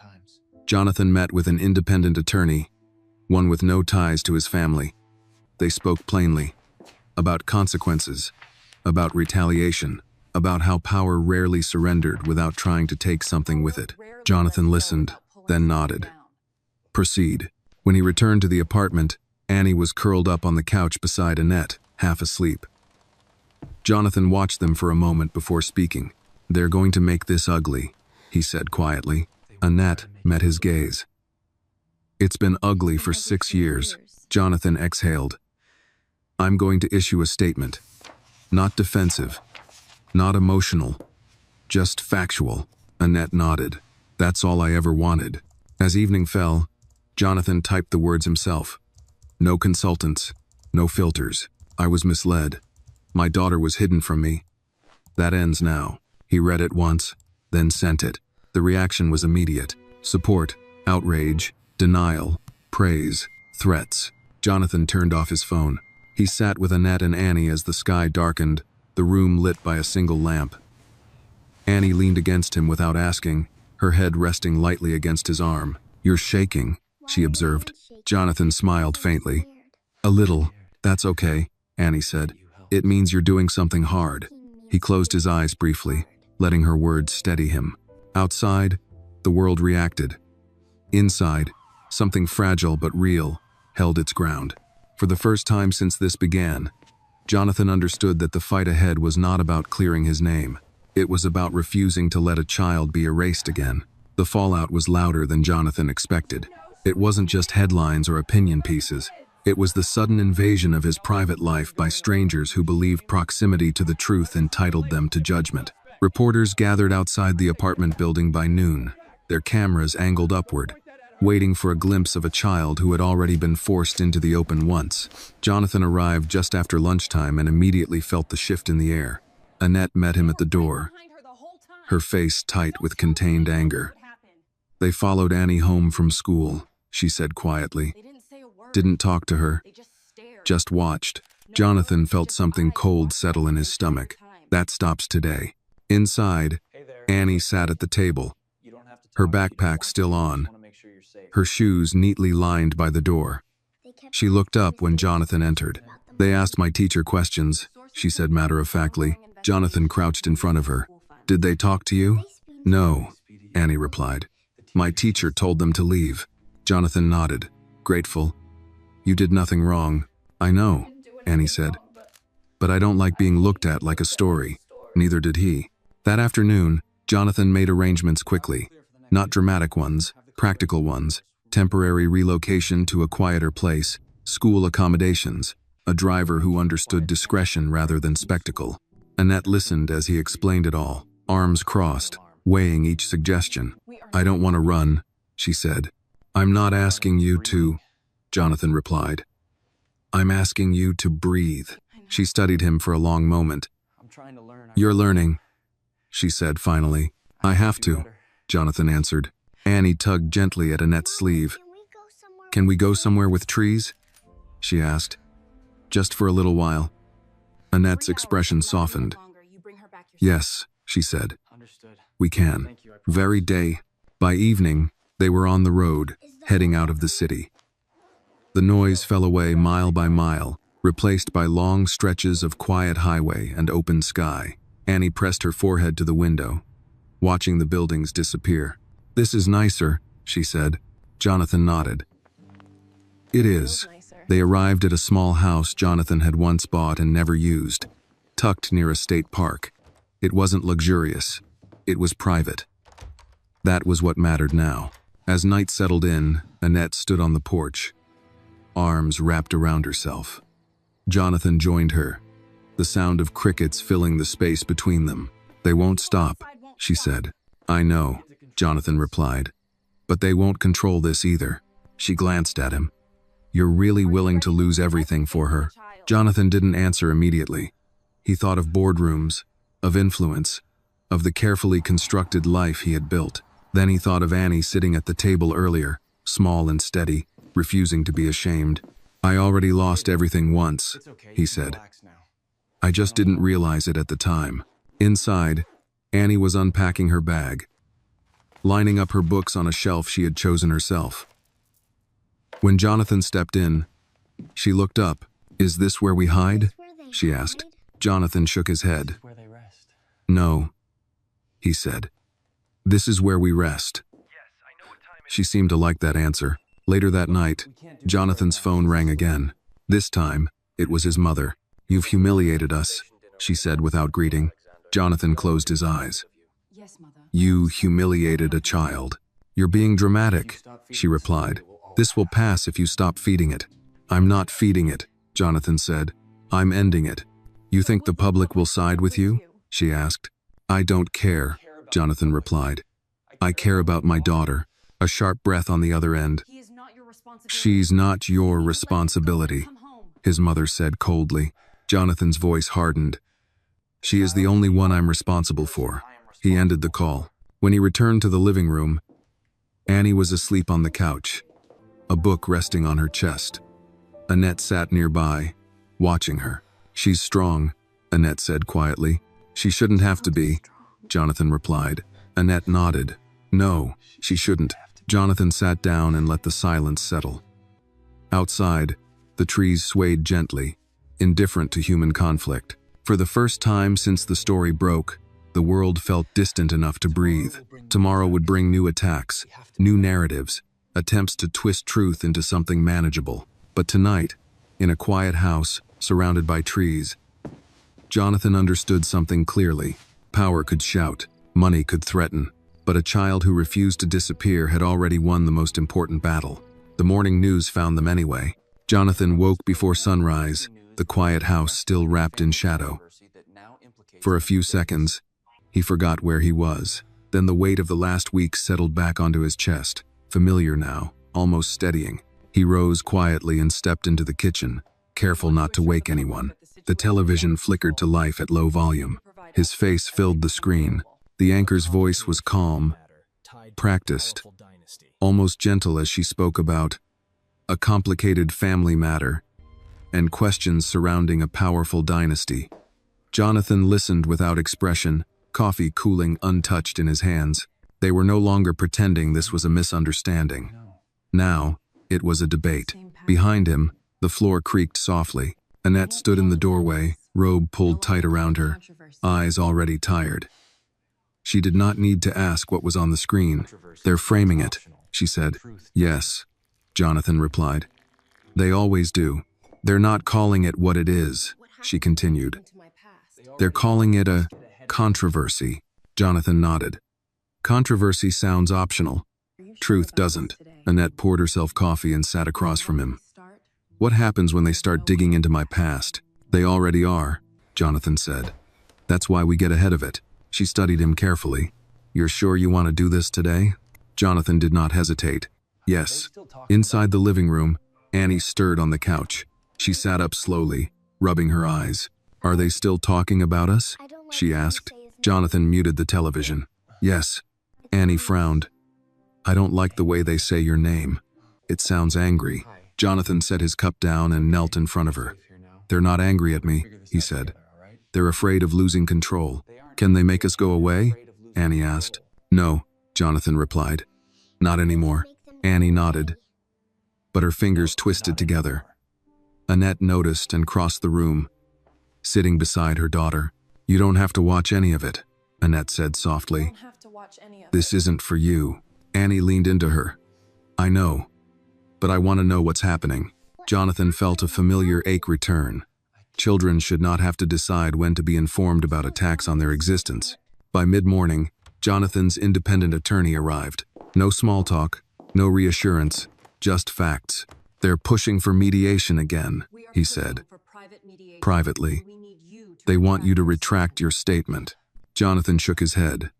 Jonathan met with an independent attorney, one with no ties to his family. They spoke plainly about consequences, about retaliation, about how power rarely surrendered without trying to take something with it. Jonathan listened, then nodded. Proceed. When he returned to the apartment, Annie was curled up on the couch beside Annette, half asleep. Jonathan watched them for a moment before speaking. They're going to make this ugly, he said quietly. Annette met his gaze. It's been ugly for 6 years, Jonathan exhaled. I'm going to issue a statement. Not defensive, not emotional, just factual. Annette nodded. That's all I ever wanted. As evening fell, Jonathan typed the words himself. No consultants, no filters. I was misled. My daughter was hidden from me. That ends now. He read it once, then sent it. The reaction was immediate. Support, outrage, denial, praise, threats. Jonathan turned off his phone. He sat with Annette and Annie as the sky darkened, the room lit by a single lamp. Annie leaned against him without asking, her head resting lightly against his arm. You're shaking, she observed. Jonathan smiled faintly. A little. That's okay, Annie said. It means you're doing something hard. He closed his eyes briefly, letting her words steady him. Outside, the world reacted. Inside, something fragile but real held its ground. For the first time since this began, Jonathan understood that the fight ahead was not about clearing his name. It was about refusing to let a child be erased again. The fallout was louder than Jonathan expected. It wasn't just headlines or opinion pieces. It was the sudden invasion of his private life by strangers who believed proximity to the truth entitled them to judgment. Reporters gathered outside the apartment building by noon, their cameras angled upward, waiting for a glimpse of a child who had already been forced into the open once. Jonathan arrived just after lunchtime and immediately felt the shift in the air. Annette met him at the door, her face tight with contained anger. They followed Annie home from school, she said quietly. They didn't say a word. Didn't talk to her, They just stared. just watched. Jonathan felt something cold settle in his stomach. That stops today. Inside, Annie sat at the table, her backpack still on, her shoes neatly lined by the door. She looked up when Jonathan entered. They asked my teacher questions, she said matter-of-factly. Jonathan crouched in front of her. Did they talk to you? No, Annie replied. My teacher told them to leave. Jonathan nodded, grateful. You did nothing wrong. I know, Annie said. But I don't like being looked at like a story. Neither did he. That afternoon, Jonathan made arrangements quickly. Not dramatic ones, practical ones. Temporary relocation to a quieter place, school accommodations, a driver who understood discretion rather than spectacle. Annette listened as he explained it all, arms crossed, weighing each suggestion. I don't want to run, she said. I'm not asking you to, Jonathan replied. I'm asking you to breathe. She studied him for a long moment. You're learning, she said finally. I have to, Jonathan answered. Annie tugged gently at Annette's sleeve. Can we go somewhere with trees? She asked. Just for a little while. Annette's expression softened. Yes, she said. We can. Very day. By evening, they were on the road, heading out of the city. The noise fell away mile by mile, replaced by long stretches of quiet highway and open sky. Annie pressed her forehead to the window, watching the buildings disappear. This is nicer, she said. Jonathan nodded. It is. They arrived at a small house Jonathan had once bought and never used, tucked near a state park. It wasn't luxurious. It was private. That was what mattered now. As night settled in, Annette stood on the porch, arms wrapped around herself. Jonathan joined her, the sound of crickets filling the space between them. They won't stop, she said. I know, Jonathan replied. But they won't control this either. She glanced at him. You're really willing to lose everything for her? Jonathan didn't answer immediately. He thought of boardrooms, of influence, of the carefully constructed life he had built. Then he thought of Annie sitting at the table earlier, small and steady, refusing to be ashamed. I already lost everything once, he said. I just didn't realize it at the time. Inside, Annie was unpacking her bag, lining up her books on a shelf she had chosen herself. When Jonathan stepped in, she looked up. Is this where we hide? She asked. Jonathan shook his head. No, he said. This is where we rest. She seemed to like that answer. Later that night, Jonathan's phone rang again. This time, it was his mother. You've humiliated us, she said without greeting. Jonathan closed his eyes. Yes, Mother. You humiliated a child. You're being dramatic, she replied. This will pass if you stop feeding it. I'm not feeding it, Jonathan said. I'm ending it. You think the public will side with you? She asked. I don't care, Jonathan replied. I care about my daughter. A sharp breath on the other end. She's not your responsibility, his mother said coldly. Jonathan's voice hardened. She is the only one I'm responsible for. He ended the call. When he returned to the living room, Annie was asleep on the couch, a book resting on her chest. Annette sat nearby, watching her. She's strong, Annette said quietly. She shouldn't have to be, Jonathan replied. Annette nodded. No, she shouldn't. Jonathan sat down and let the silence settle. Outside, the trees swayed gently, indifferent to human conflict. For the first time since the story broke, the world felt distant enough to breathe. Tomorrow would bring new attacks, new narratives, attempts to twist truth into something manageable. But tonight, in a quiet house, surrounded by trees, Jonathan understood something clearly. Power could shout, money could threaten, but a child who refused to disappear had already won the most important battle. The morning news found them anyway. Jonathan woke before sunrise, the quiet house still wrapped in shadow. For a few seconds, he forgot where he was. Then the weight of the last week settled back onto his chest, familiar now, almost steadying. He rose quietly and stepped into the kitchen, careful not to wake anyone. The television flickered to life at low volume. His face filled the screen. The anchor's voice was calm, practiced, almost gentle as she spoke about a complicated family matter and questions surrounding a powerful dynasty. Jonathan listened without expression, coffee cooling untouched in his hands. They were no longer pretending this was a misunderstanding. Now, it was a debate. Behind him, the floor creaked softly. Annette stood in the doorway, robe pulled tight around her, eyes already tired. She did not need to ask what was on the screen. They're framing it, she said. Yes, Jonathan replied. They always do. They're not calling it what it is, she continued. They're calling it a controversy. Jonathan nodded. Controversy sounds optional. Truth doesn't. Annette poured herself coffee and sat across from him. What happens when they start digging into my past? They already are, Jonathan said. That's why we get ahead of it. She studied him carefully. You're sure you want to do this today? Jonathan did not hesitate. Yes. Inside the living room, Annie stirred on the couch. She sat up slowly, rubbing her eyes. Are they still talking about us? She asked. Jonathan muted the television. Yes. Annie frowned. I don't like the way they say your name. It sounds angry. Jonathan set his cup down and knelt in front of her. They're not angry at me, he said. They're afraid of losing control. Can they make us go away? Annie asked. No, Jonathan replied. Not anymore. Annie nodded, but her fingers twisted together. Annette noticed and crossed the room, sitting beside her daughter. You don't have to watch any of it, Annette said softly. This isn't for you. Annie leaned into her. I know, but I want to know what's happening. Jonathan felt a familiar ache return. Children should not have to decide when to be informed about attacks on their existence. By mid-morning, Jonathan's independent attorney arrived. No small talk, no reassurance, just facts. They're pushing for mediation again, he said. Privately. They want you to retract your statement. Jonathan shook his head.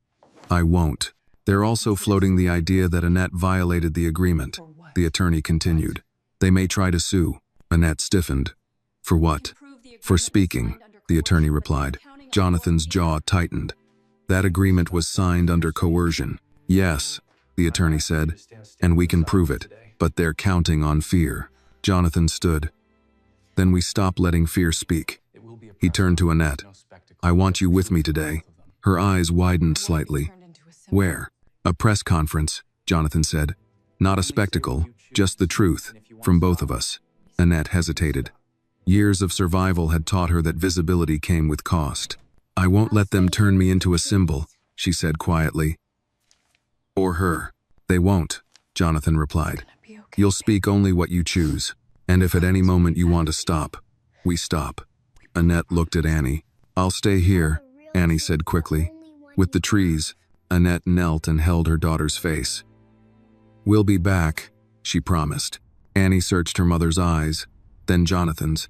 I won't. They're also floating the idea that Annette violated the agreement, the attorney continued. They may try to sue. Annette stiffened. For what? For speaking, the attorney replied. Jonathan's jaw tightened. That agreement was signed under coercion. Yes, the attorney said, and we can prove it, but they're counting on fear. Jonathan stood. Then we stop letting fear speak. He turned to Annette. I want you with me today. Her eyes widened slightly. Where? A press conference, Jonathan said. Not a spectacle, just the truth, from both of us. Annette hesitated. Years of survival had taught her that visibility came with cost. I won't let them turn me into a symbol, she said quietly. Or her. They won't, Jonathan replied. You'll speak only what you choose, and if at any moment you want to stop, we stop. Annette looked at Annie. I'll stay here, Annie said quickly. With the trees, Annette knelt and held her daughter's face. We'll be back, she promised. Annie searched her mother's eyes, then Jonathan's.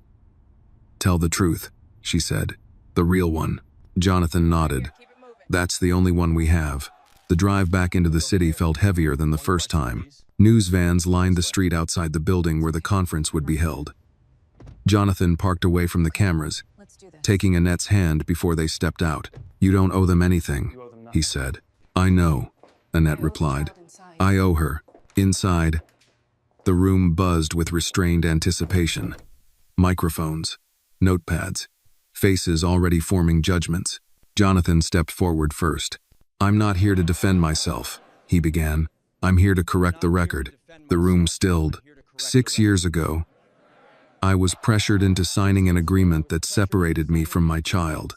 Tell the truth, she said. The real one. Jonathan nodded. That's the only one we have. The drive back into the city felt heavier than the first time. News vans lined the street outside the building where the conference would be held. Jonathan parked away from the cameras, taking Annette's hand before they stepped out. You don't owe them anything, he said. I know, Annette replied. I owe her. Inside, the room buzzed with restrained anticipation. Microphones, notepads, faces already forming judgments. Jonathan stepped forward first. I'm not here to defend myself, he began. I'm here to correct the record. The room stilled. 6 years ago, I was pressured into signing an agreement that separated me from my child.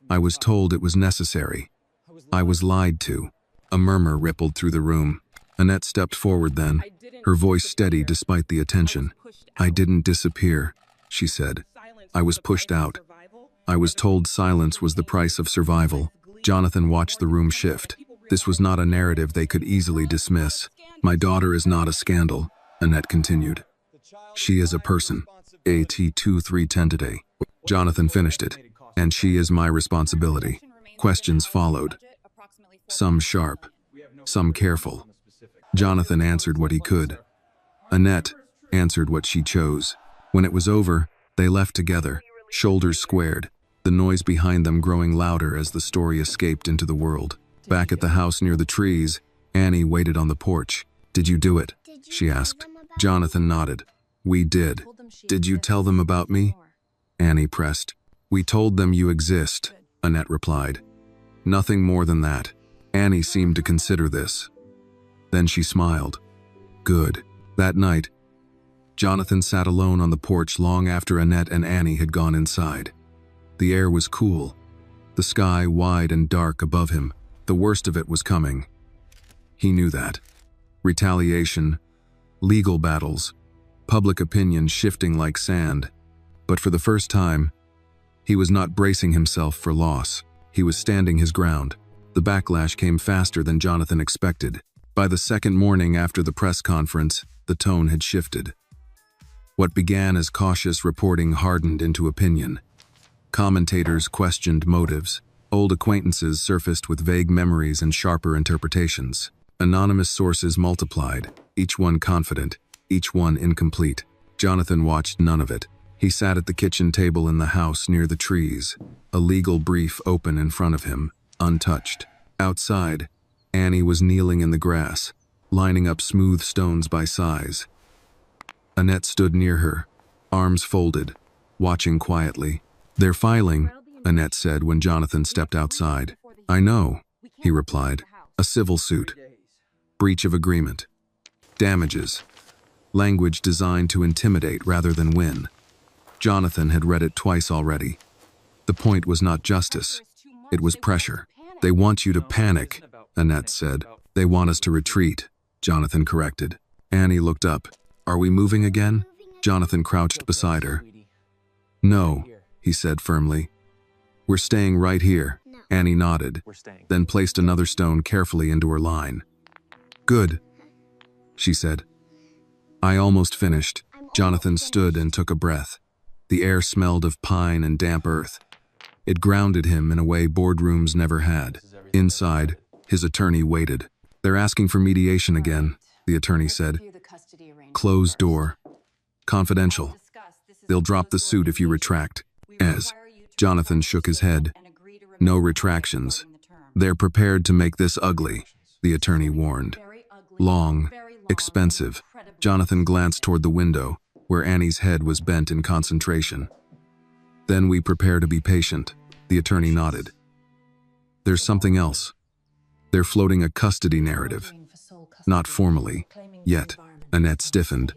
I was told it was necessary. I was lied to. A murmur rippled through the room. Annette stepped forward then, her voice steady despite the attention. I didn't disappear, she said. I was pushed out. I was told silence was the price of survival. Jonathan watched the room shift. This was not a narrative they could easily dismiss. My daughter is not a scandal, Annette continued. She is a person. AT2310 today. Jonathan finished it. And she is my responsibility. Questions followed. Some sharp, some careful. Jonathan answered what he could. Annette answered what she chose. When it was over, they left together, shoulders squared, the noise behind them growing louder as the story escaped into the world. Back at the house near the trees, Annie waited on the porch. "Did you do it?" she asked. Jonathan nodded. "We did. Did you tell them about me?" Annie pressed. "We told them you exist," Annette replied. "Nothing more than that." Annie seemed to consider this. Then she smiled. "Good." That night, Jonathan sat alone on the porch long after Annette and Annie had gone inside. The air was cool, the sky wide and dark above him. The worst of it was coming. He knew that. Retaliation, legal battles, public opinion shifting like sand. But for the first time, he was not bracing himself for loss. He was standing his ground. The backlash came faster than Jonathan expected. By the second morning after the press conference, the tone had shifted. What began as cautious reporting hardened into opinion. Commentators questioned motives. Old acquaintances surfaced with vague memories and sharper interpretations. Anonymous sources multiplied, each one confident, each one incomplete. Jonathan watched none of it. He sat at the kitchen table in the house near the trees, a legal brief open in front of him, untouched. Outside, Annie was kneeling in the grass, lining up smooth stones by size. Annette stood near her, arms folded, watching quietly. "They're filing," Annette said when Jonathan stepped outside. "I know," he replied. "A civil suit. Breach of agreement. Damages. Language designed to intimidate rather than win." Jonathan had read it twice already. The point was not justice. It was pressure. "They want you to panic," Annette said. "They want us to retreat," Jonathan corrected. Annie looked up. "Are we moving again?" Jonathan crouched beside her. "No," he said firmly. "We're staying right here." Annie nodded, then placed another stone carefully into her line. "Good," she said. "I almost finished." Jonathan stood and took a breath. The air smelled of pine and damp earth. It grounded him in a way boardrooms never had. Inside, his attorney waited. "They're asking for mediation again," the attorney said. "Closed door. Confidential. They'll drop the suit if you retract." Jonathan shook his head. "No retractions. They're prepared to make this ugly," the attorney warned. "Long, expensive." Jonathan glanced toward the window, where Annie's head was bent in concentration. "Then we prepare to be patient," the attorney nodded. "There's something else. They're floating a custody narrative. Not formally, yet." Annette stiffened.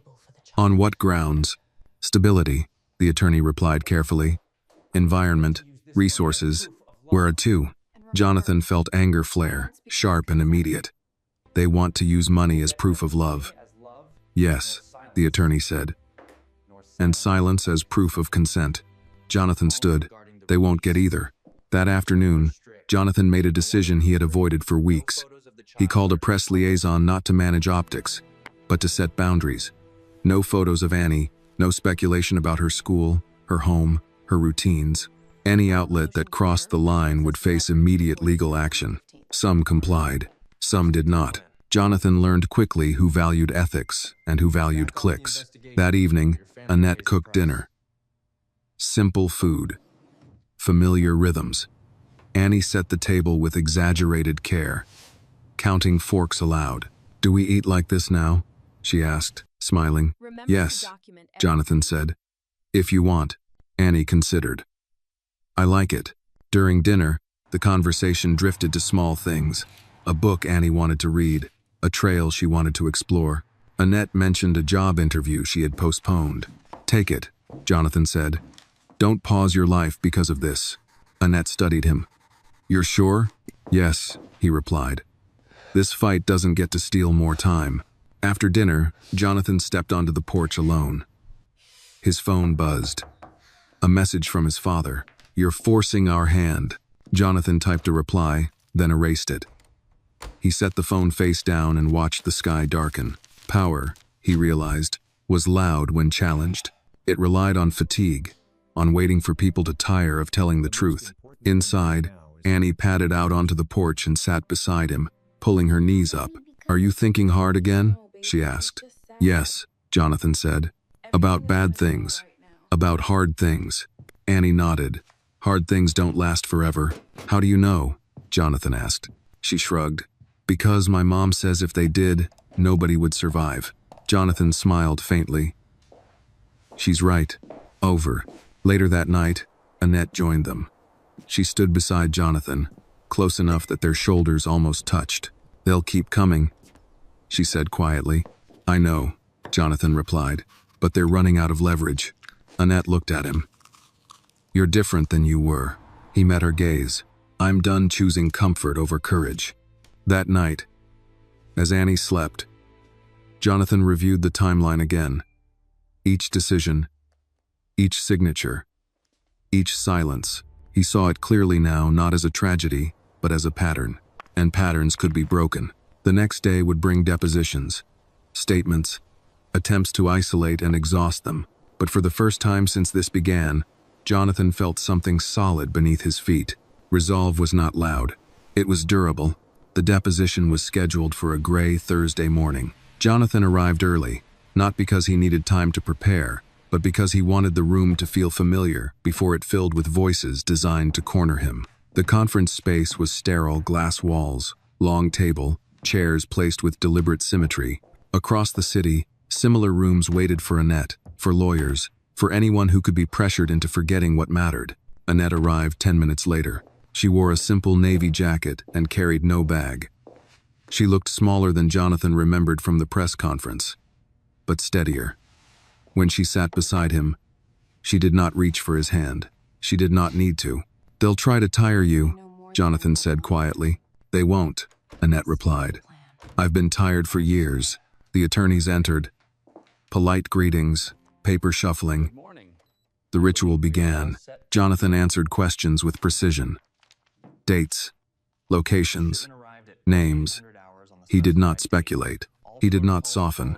"On what grounds?" "Stability," the attorney replied carefully. "Environment, resources. Where are two?" Jonathan felt anger flare, sharp and immediate. "They want to use money as proof of love." "Yes," the attorney said. "And silence as proof of consent." Jonathan stood. "They won't get either." That afternoon, Jonathan made a decision he had avoided for weeks. He called a press liaison not to manage optics, but to set boundaries. No photos of Annie, no speculation about her school, her home, her routines. Any outlet that crossed the line would face immediate legal action. Some complied, some did not. Jonathan learned quickly who valued ethics and who valued clicks. That evening, Annette cooked dinner. Simple food. Familiar rhythms. Annie set the table with exaggerated care, counting forks aloud. "Do we eat like this now?" she asked, smiling. "Yes," Jonathan said. "If you want." Annie considered. "I like it." During dinner, the conversation drifted to small things. A book Annie wanted to read, a trail she wanted to explore. Annette mentioned a job interview she had postponed. "Take it," Jonathan said. "Don't pause your life because of this." Annette studied him. "You're sure?" "Yes," he replied. "This fight doesn't get to steal more time." After dinner, Jonathan stepped onto the porch alone. His phone buzzed. A message from his father. "You're forcing our hand." Jonathan typed a reply, then erased it. He set the phone face down and watched the sky darken. Power, he realized, was loud when challenged. It relied on fatigue, on waiting for people to tire of telling the truth. Inside, Annie padded out onto the porch and sat beside him, pulling her knees up. "Are you thinking hard again?" she asked. "Yes," Jonathan said. "About bad things. About hard things." Annie nodded. "Hard things don't last forever." "How do you know?" Jonathan asked. She shrugged. Because my mom says if they did, nobody would survive. Jonathan smiled faintly. She's right. Over. Later that night, Annette joined them. She stood beside Jonathan, close enough that their shoulders almost touched. They'll keep coming, she said quietly. I know, Jonathan replied, but they're running out of leverage. Annette looked at him. You're different than you were. He met her gaze. I'm done choosing comfort over courage. That night, as Annie slept, Jonathan reviewed the timeline again. Each decision, each signature, each silence. He saw it clearly now, not as a tragedy, but as a pattern. And patterns could be broken. The next day would bring depositions, statements, attempts to isolate and exhaust them. But for the first time since this began, Jonathan felt something solid beneath his feet. Resolve was not loud. It was durable. The deposition was scheduled for a gray Thursday morning. Jonathan arrived early, not because he needed time to prepare, but because he wanted the room to feel familiar before it filled with voices designed to corner him. The conference space was sterile glass walls, long table, chairs placed with deliberate symmetry. Across the city, similar rooms waited for Annette, for lawyers, for anyone who could be pressured into forgetting what mattered. Annette arrived 10 minutes later. She wore a simple navy jacket and carried no bag. She looked smaller than Jonathan remembered from the press conference, but steadier. When she sat beside him, she did not reach for his hand. She did not need to. They'll try to tire you, Jonathan said quietly. They won't, Annette replied. I've been tired for years. The attorneys entered. Polite greetings, paper shuffling. The ritual began. Jonathan answered questions with precision. Dates, locations, names. He did not speculate. He did not soften.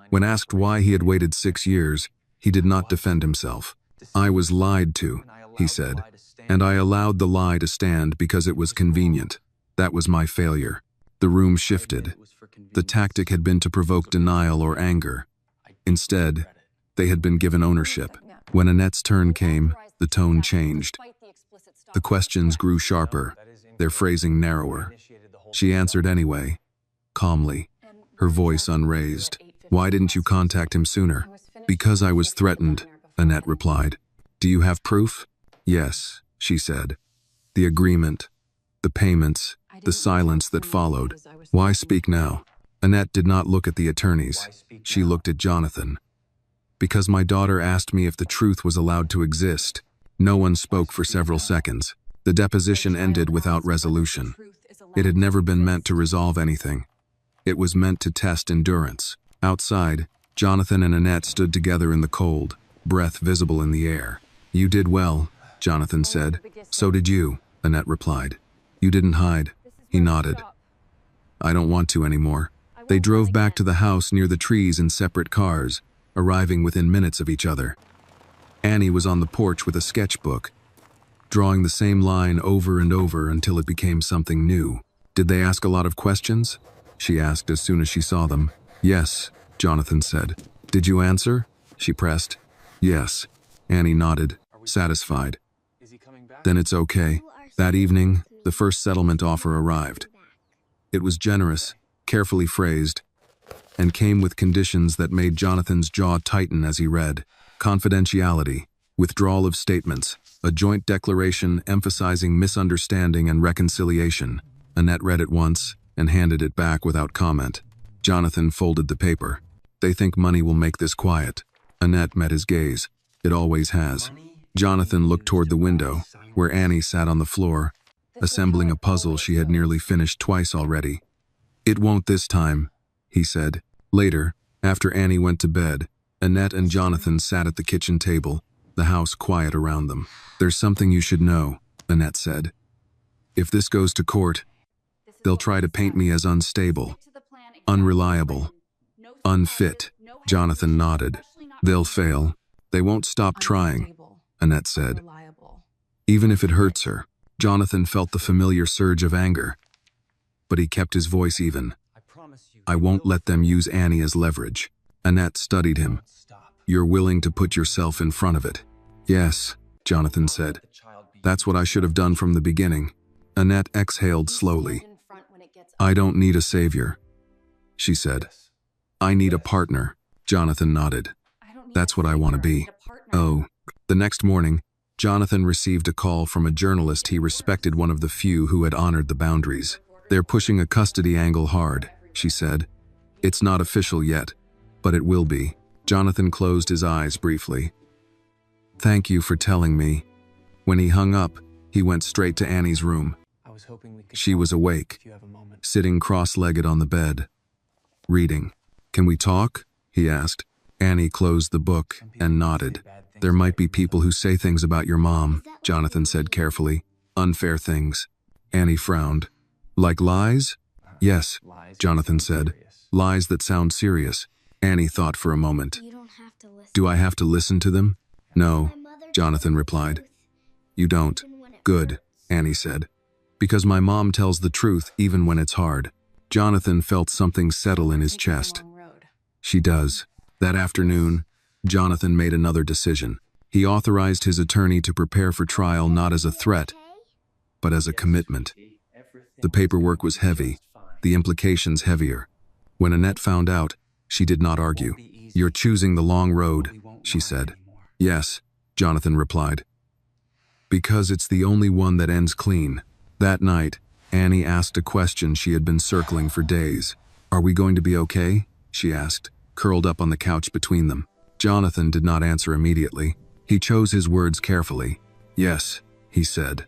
When asked why he had waited 6 years, he did not defend himself. I was lied to, he said, and I allowed the lie to stand because it was convenient. That was my failure. The room shifted. The tactic had been to provoke denial or anger. Instead, they had been given ownership. When Annette's turn came, the tone changed. The questions grew sharper, their phrasing narrower. She answered anyway, calmly, her voice unraised. Why didn't you contact him sooner? Because I was threatened, Annette replied. Do you have proof? Yes, she said. The agreement, the payments, the silence that followed. Why speak now? Annette did not look at the attorneys. She looked at Jonathan. Because my daughter asked me if the truth was allowed to exist. No one spoke for several seconds. The deposition ended without resolution. It had never been meant to resolve anything. It was meant to test endurance. Outside, Jonathan and Annette stood together in the cold, breath visible in the air. You did well, Jonathan said. So did you, Annette replied. You didn't hide. He nodded. I don't want to anymore. They drove back to the house near the trees in separate cars, arriving within minutes of each other. Annie was on the porch with a sketchbook, drawing the same line over and over until it became something new. Did they ask a lot of questions? She asked as soon as she saw them. Yes, Jonathan said. Did you answer? She pressed. Yes. Annie nodded, satisfied. Then it's okay. That evening, the first settlement offer arrived. It was generous, carefully phrased, and came with conditions that made Jonathan's jaw tighten as he read. Confidentiality, withdrawal of statements, a joint declaration emphasizing misunderstanding and reconciliation. Annette read it once and handed it back without comment. Jonathan folded the paper. They think money will make this quiet. Annette met his gaze. It always has. Jonathan looked toward the window, where Annie sat on the floor, assembling a puzzle she had nearly finished twice already. It won't this time, he said. Later, after Annie went to bed, Annette and Jonathan sat at the kitchen table, the house quiet around them. There's something you should know, Annette said. If this goes to court, they'll try to paint me as unstable, unreliable, unfit. Jonathan nodded. They'll fail. They won't stop trying, Annette said. Even if it hurts her. Jonathan felt the familiar surge of anger, but he kept his voice even. I won't let them use Annie as leverage. Annette studied him. You're willing to put yourself in front of it. Yes, Jonathan said. That's what I should have done from the beginning. Annette exhaled slowly. I don't need a savior, she said. I need a partner. Jonathan nodded. That's what I want to be. Oh. The next morning, Jonathan received a call from a journalist he respected, one of the few who had honored the boundaries. They're pushing a custody angle hard, she said. It's not official yet, but it will be. Jonathan closed his eyes briefly. Thank you for telling me. When he hung up, he went straight to Annie's room. She was awake, sitting cross-legged on the bed, reading. Can we talk? He asked. Annie closed the book and nodded. There might be people who say things about your mom, Jonathan said carefully. Unfair things. Annie frowned. Like lies? Yes, Jonathan said. Lies that sound serious. Annie thought for a moment. Do I have to listen to them? No, Jonathan replied. You don't. Good, Annie said. Because my mom tells the truth even when it's hard. Jonathan felt something settle in his chest. She does. That afternoon, Jonathan made another decision. He authorized his attorney to prepare for trial not as a threat, but as a commitment. The paperwork was heavy, the implications heavier. When Annette found out, she did not argue. You're choosing the long road, she said. Yes, Jonathan replied. Because it's the only one that ends clean. That night, Annie asked a question she had been circling for days. Are we going to be okay? She asked, curled up on the couch between them. Jonathan did not answer immediately. He chose his words carefully. Yes, he said.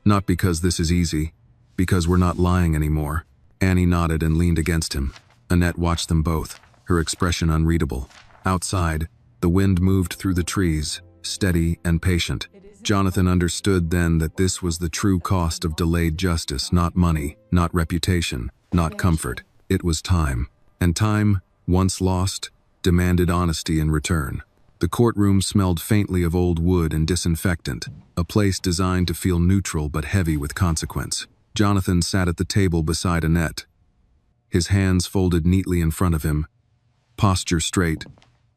Not because this is easy, because we're not lying anymore. Annie nodded and leaned against him. Annette watched them both, her expression unreadable. Outside, the wind moved through the trees, steady and patient. Jonathan understood then that this was the true cost of delayed justice, not money, not reputation, not comfort. It was time. And time, once lost, demanded honesty in return. The courtroom smelled faintly of old wood and disinfectant, a place designed to feel neutral but heavy with consequence. Jonathan sat at the table beside Annette, his hands folded neatly in front of him, posture straight,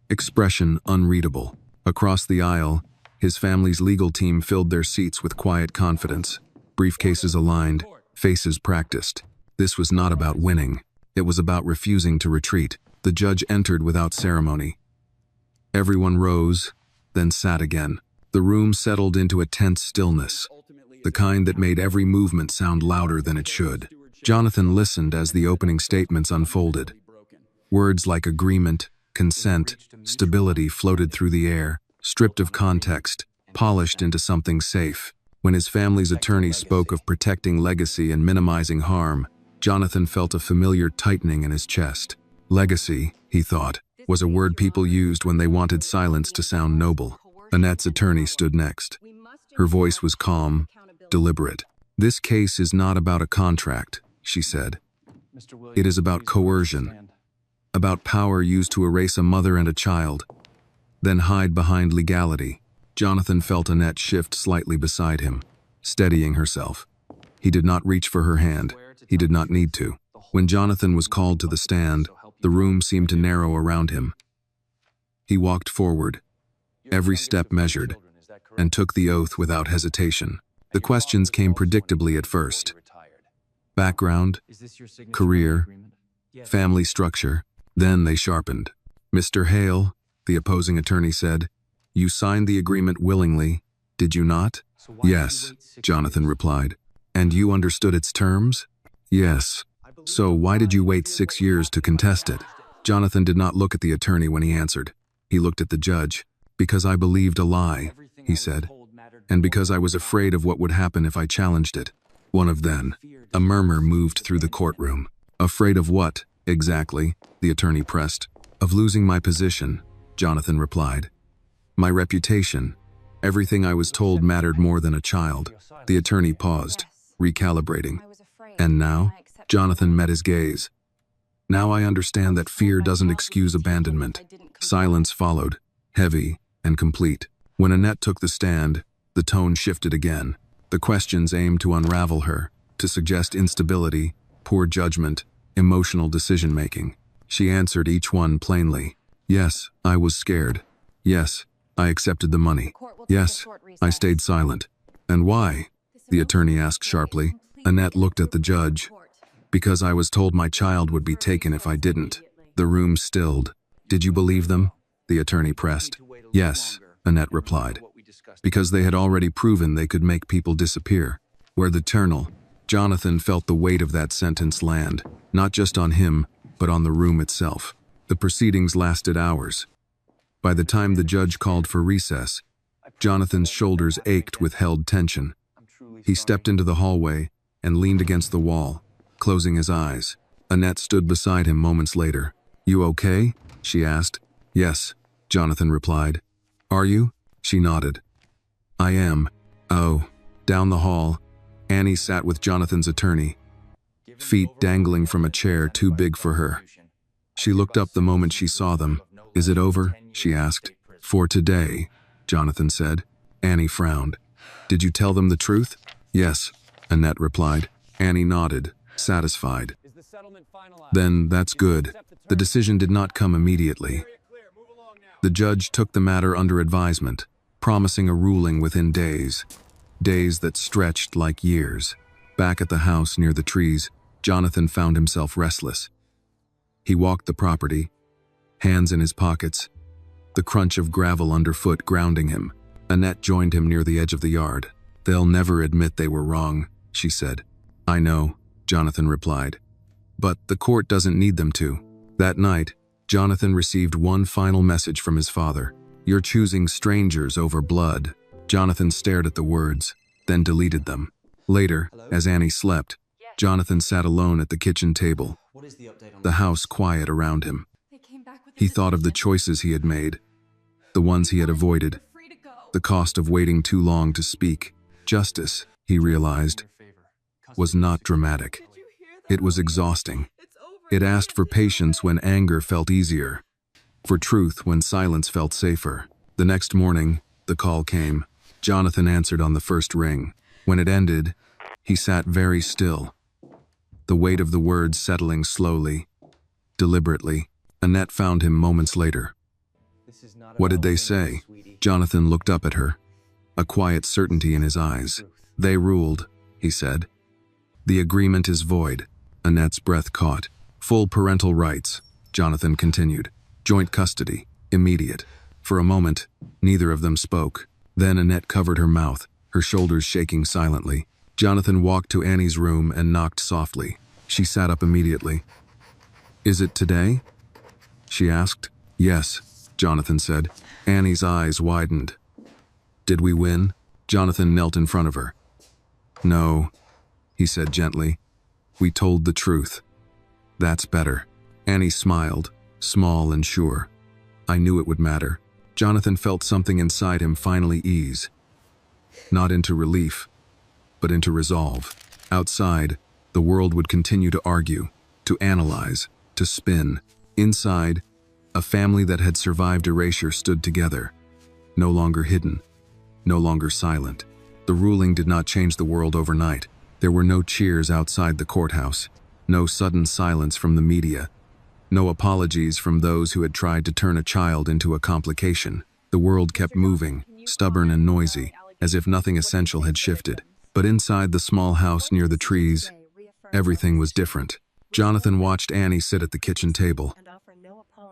expression unreadable. Across the aisle, his family's legal team filled their seats with quiet confidence, briefcases aligned, faces practiced. This was not about winning. It was about refusing to retreat. The judge entered without ceremony. Everyone rose, then sat again. The room settled into a tense stillness, the kind that made every movement sound louder than it should. Jonathan listened as the opening statements unfolded. Words like agreement, consent, stability floated through the air, stripped of context, polished into something safe. When his family's attorney spoke of protecting legacy and minimizing harm, Jonathan felt a familiar tightening in his chest. Legacy, he thought, was a word people used when they wanted silence to sound noble. Annette's attorney stood next. Her voice was calm, deliberate. This case is not about a contract, she said. It is about coercion, about power used to erase a mother and a child, then hide behind legality. Jonathan felt Annette shift slightly beside him, steadying herself. He did not reach for her hand. He did not need to. When Jonathan was called to the stand, the room seemed to narrow around him. He walked forward, every step measured, and took the oath without hesitation. The questions came predictably at first. Background, career, family structure. Then they sharpened. Mr. Hale, the opposing attorney said, you signed the agreement willingly, did you not? Yes, Jonathan replied. And you understood its terms? Yes. So why did you wait 6 years to contest it? Jonathan did not look at the attorney when he answered. He looked at the judge. Because I believed a lie, he said. And because I was afraid of what would happen if I challenged it. One of them. A murmur moved through the courtroom. Afraid of what, exactly? The attorney pressed. Of losing my position, Jonathan replied. My reputation. Everything I was told mattered more than a child. The attorney paused, recalibrating. And now, Jonathan met his gaze. Now I understand that fear doesn't excuse abandonment. Silence followed, heavy and complete. When Annette took the stand, the tone shifted again. The questions aimed to unravel her, to suggest instability, poor judgment, emotional decision-making. She answered each one plainly. Yes, I was scared. Yes, I accepted the money. Yes, I stayed silent. And why? The attorney asked sharply. Annette looked at the judge. Because I was told my child would be taken if I didn't. The room stilled. Did you believe them? The attorney pressed. Yes, Annette replied. Because they had already proven they could make people disappear. Where the eternal. Jonathan felt the weight of that sentence land, not just on him, but on the room itself. The proceedings lasted hours. By the time the judge called for recess, Jonathan's shoulders ached with held tension. He stepped into the hallway and leaned against the wall, closing his eyes. Annette stood beside him moments later. You okay? She asked. Yes, Jonathan replied. Are you? She nodded. I am. Oh. Down the hall, Annie sat with Jonathan's attorney, feet dangling from a chair too big for her. She looked up the moment she saw them. Is it over? She asked. For today, Jonathan said. Annie frowned. Did you tell them the truth? Yes, Annette replied. Annie nodded, satisfied. Then that's good. The decision did not come immediately. The judge took the matter under advisement, promising a ruling within days. Days that stretched like years. Back at the house near the trees, Jonathan found himself restless. He walked the property, hands in his pockets, the crunch of gravel underfoot grounding him. Annette joined him near the edge of the yard. They'll never admit they were wrong, she said. I know, Jonathan replied. But the court doesn't need them to. That night, Jonathan received one final message from his father. You're choosing strangers over blood. Jonathan stared at the words, then deleted them. Later, as Annie slept, Jonathan sat alone at the kitchen table, the house quiet around him. He thought of the choices he had made, the ones he had avoided, the cost of waiting too long to speak. Justice, he realized, was not dramatic. It was exhausting. It asked for patience when anger felt easier, for truth when silence felt safer. The next morning, the call came. Jonathan answered on the first ring. When it ended, he sat very still, the weight of the words settling slowly, deliberately. Annette found him moments later. What did they say? Jonathan looked up at her, a quiet certainty in his eyes. They ruled, he said. The agreement is void. Annette's breath caught. Full parental rights, Jonathan continued. Joint custody, immediate. For a moment, neither of them spoke. Then Annette covered her mouth, her shoulders shaking silently. Jonathan walked to Annie's room and knocked softly. She sat up immediately. Is it today? She asked. Yes, Jonathan said. Annie's eyes widened. Did we win? Jonathan knelt in front of her. No, he said gently. We told the truth. That's better. Annie smiled, small and sure. I knew it would matter. Jonathan felt something inside him finally ease. Not into relief, but into resolve. Outside, the world would continue to argue, to analyze, to spin. Inside, a family that had survived erasure stood together, no longer hidden, no longer silent. The ruling did not change the world overnight. There were no cheers outside the courthouse, no sudden silence from the media, no apologies from those who had tried to turn a child into a complication. The world kept moving, stubborn and noisy, as if nothing essential had shifted. But inside the small house near the trees, everything was different. Jonathan watched Annie sit at the kitchen table,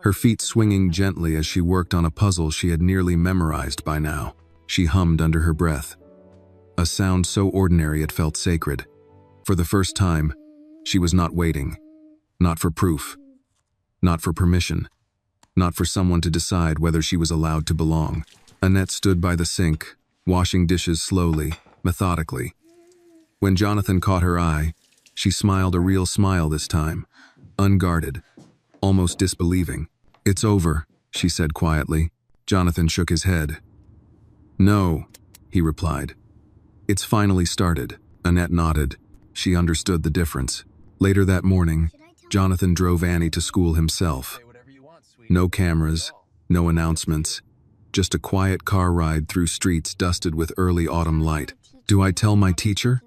her feet swinging gently as she worked on a puzzle she had nearly memorized by now. She hummed under her breath, a sound so ordinary it felt sacred. For the first time, she was not waiting, not for proof, not for permission, not for someone to decide whether she was allowed to belong. Annette stood by the sink, washing dishes slowly, methodically. When Jonathan caught her eye, she smiled a real smile this time, unguarded, almost disbelieving. It's over, she said quietly. Jonathan shook his head. No, he replied. It's finally started. Annette nodded. She understood the difference. Later that morning, Jonathan drove Annie to school himself. No cameras, no announcements, just a quiet car ride through streets dusted with early autumn light. Do I tell my teacher?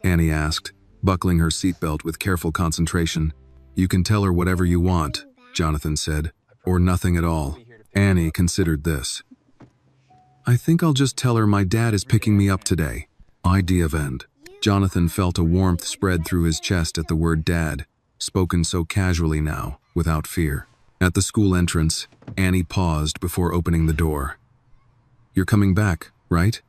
Annie asked, buckling her seatbelt with careful concentration. You can tell her whatever you want, Jonathan said, or nothing at all. Annie considered this. I think I'll just tell her my dad is picking me up today. Idea of end. Jonathan felt a warmth spread through his chest at the word Dad, spoken so casually now, without fear. At the school entrance, Annie paused before opening the door. "You're coming back, right?"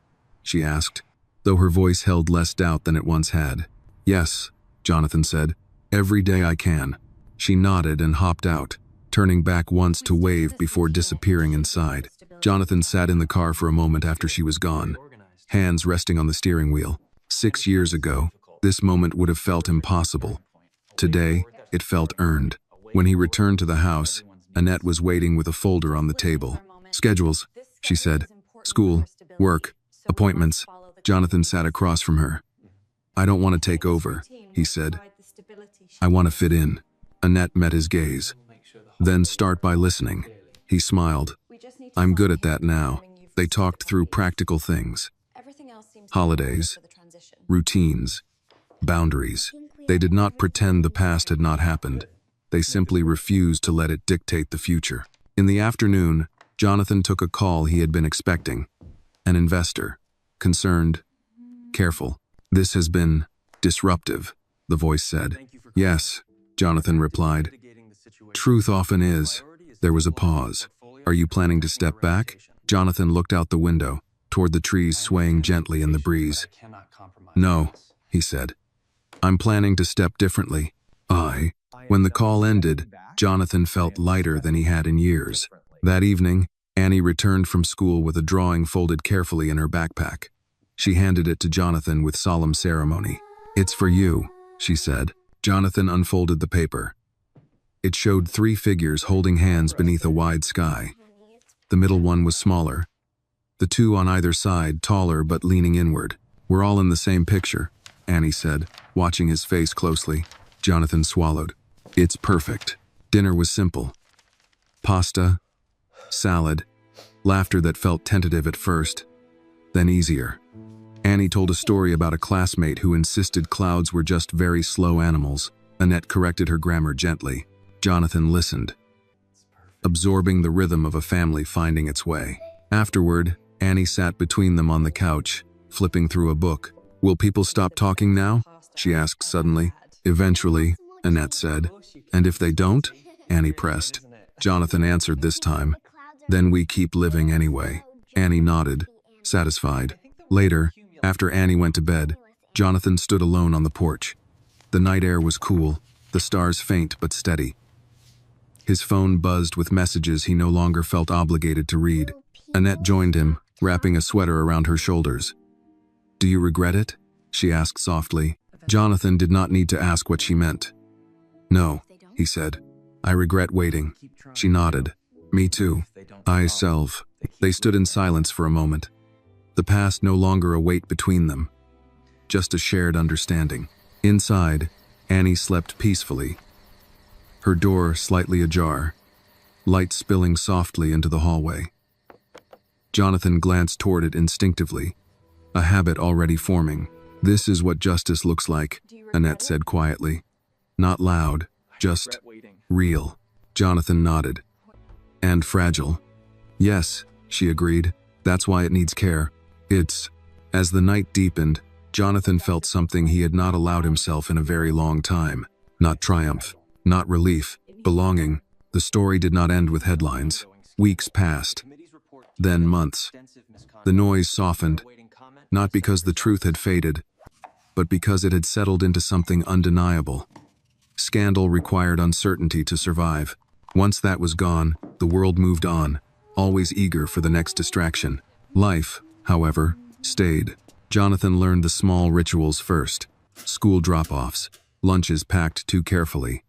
she asked, though her voice held less doubt than it once had. "Yes," Jonathan said. "Every day I can." She nodded and hopped out, turning back once to wave before disappearing inside. Jonathan sat in the car for a moment after she was gone, hands resting on the steering wheel. 6 years ago, this moment would have felt impossible. Today, it felt earned. When he returned to the house, Annette was waiting with a folder on the table. "Schedules," she said. "School, work, appointments." Jonathan sat across from her. "I don't want to take over," he said. "I want to fit in." Annette met his gaze. "Then start by listening." He smiled. "I'm good at that now." They talked through practical things. Holidays, routines, boundaries. They did not pretend the past had not happened. They simply refused to let it dictate the future. In the afternoon, Jonathan took a call he had been expecting. An investor. Concerned. Careful. "This has been disruptive," the voice said. "Yes," Jonathan replied. "Truth often is." There was a pause. "Are you planning to step back?" Jonathan looked out the window, toward the trees swaying gently in the breeze. "No," he said. "I'm planning to step differently." When the call ended, Jonathan felt lighter than he had in years. That evening, Annie returned from school with a drawing folded carefully in her backpack. She handed it to Jonathan with solemn ceremony. "It's for you," she said. Jonathan unfolded the paper. It showed 3 figures holding hands beneath a wide sky. The middle one was smaller. The 2 on either side, taller but leaning inward. "We're all in the same picture," Annie said, watching his face closely. Jonathan swallowed. "It's perfect." Dinner was simple. Pasta, salad, laughter that felt tentative at first, then easier. Annie told a story about a classmate who insisted clouds were just very slow animals. Annette corrected her grammar gently. Jonathan listened, absorbing the rhythm of a family finding its way. Afterward, Annie sat between them on the couch, flipping through a book. "Will people stop talking now?" she asked suddenly. "Eventually," Annette said. "And if they don't?" Annie pressed. Jonathan answered this time. "Then we keep living anyway." Annie nodded, satisfied. Later, after Annie went to bed, Jonathan stood alone on the porch. The night air was cool, the stars faint but steady. His phone buzzed with messages he no longer felt obligated to read. Annette joined him, wrapping a sweater around her shoulders. "Do you regret it?" she asked softly. Jonathan did not need to ask what she meant. "No," he said. "I regret waiting." She nodded. "Me too." They stood in silence for a moment. The past no longer a weight between them, just a shared understanding. Inside, Annie slept peacefully, her door slightly ajar, light spilling softly into the hallway. Jonathan glanced toward it instinctively, a habit already forming. "This is what justice looks like," Annette said quietly. Not loud, just real. Jonathan nodded. "And fragile." "Yes," she agreed. "That's why it needs care." As the night deepened, Jonathan felt something he had not allowed himself in a very long time. Not triumph, not relief, belonging. The story did not end with headlines. Weeks passed, then months. The noise softened, not because the truth had faded, but because it had settled into something undeniable. Scandal required uncertainty to survive. Once that was gone, the world moved on, always eager for the next distraction. Life, however, stayed. Jonathan learned the small rituals first. School drop-offs, lunches packed too carefully,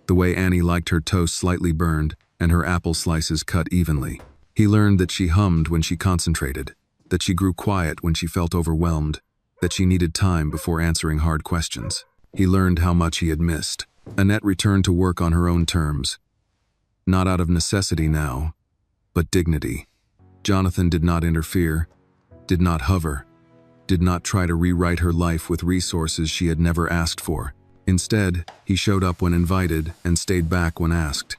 the way Annie liked her toast slightly burned and her apple slices cut evenly. He learned that she hummed when she concentrated, that she grew quiet when she felt overwhelmed, that she needed time before answering hard questions. He learned how much he had missed. Annette returned to work on her own terms. Not out of necessity now, but dignity. Jonathan did not interfere, did not hover, did not try to rewrite her life with resources she had never asked for. Instead, he showed up when invited and stayed back when asked.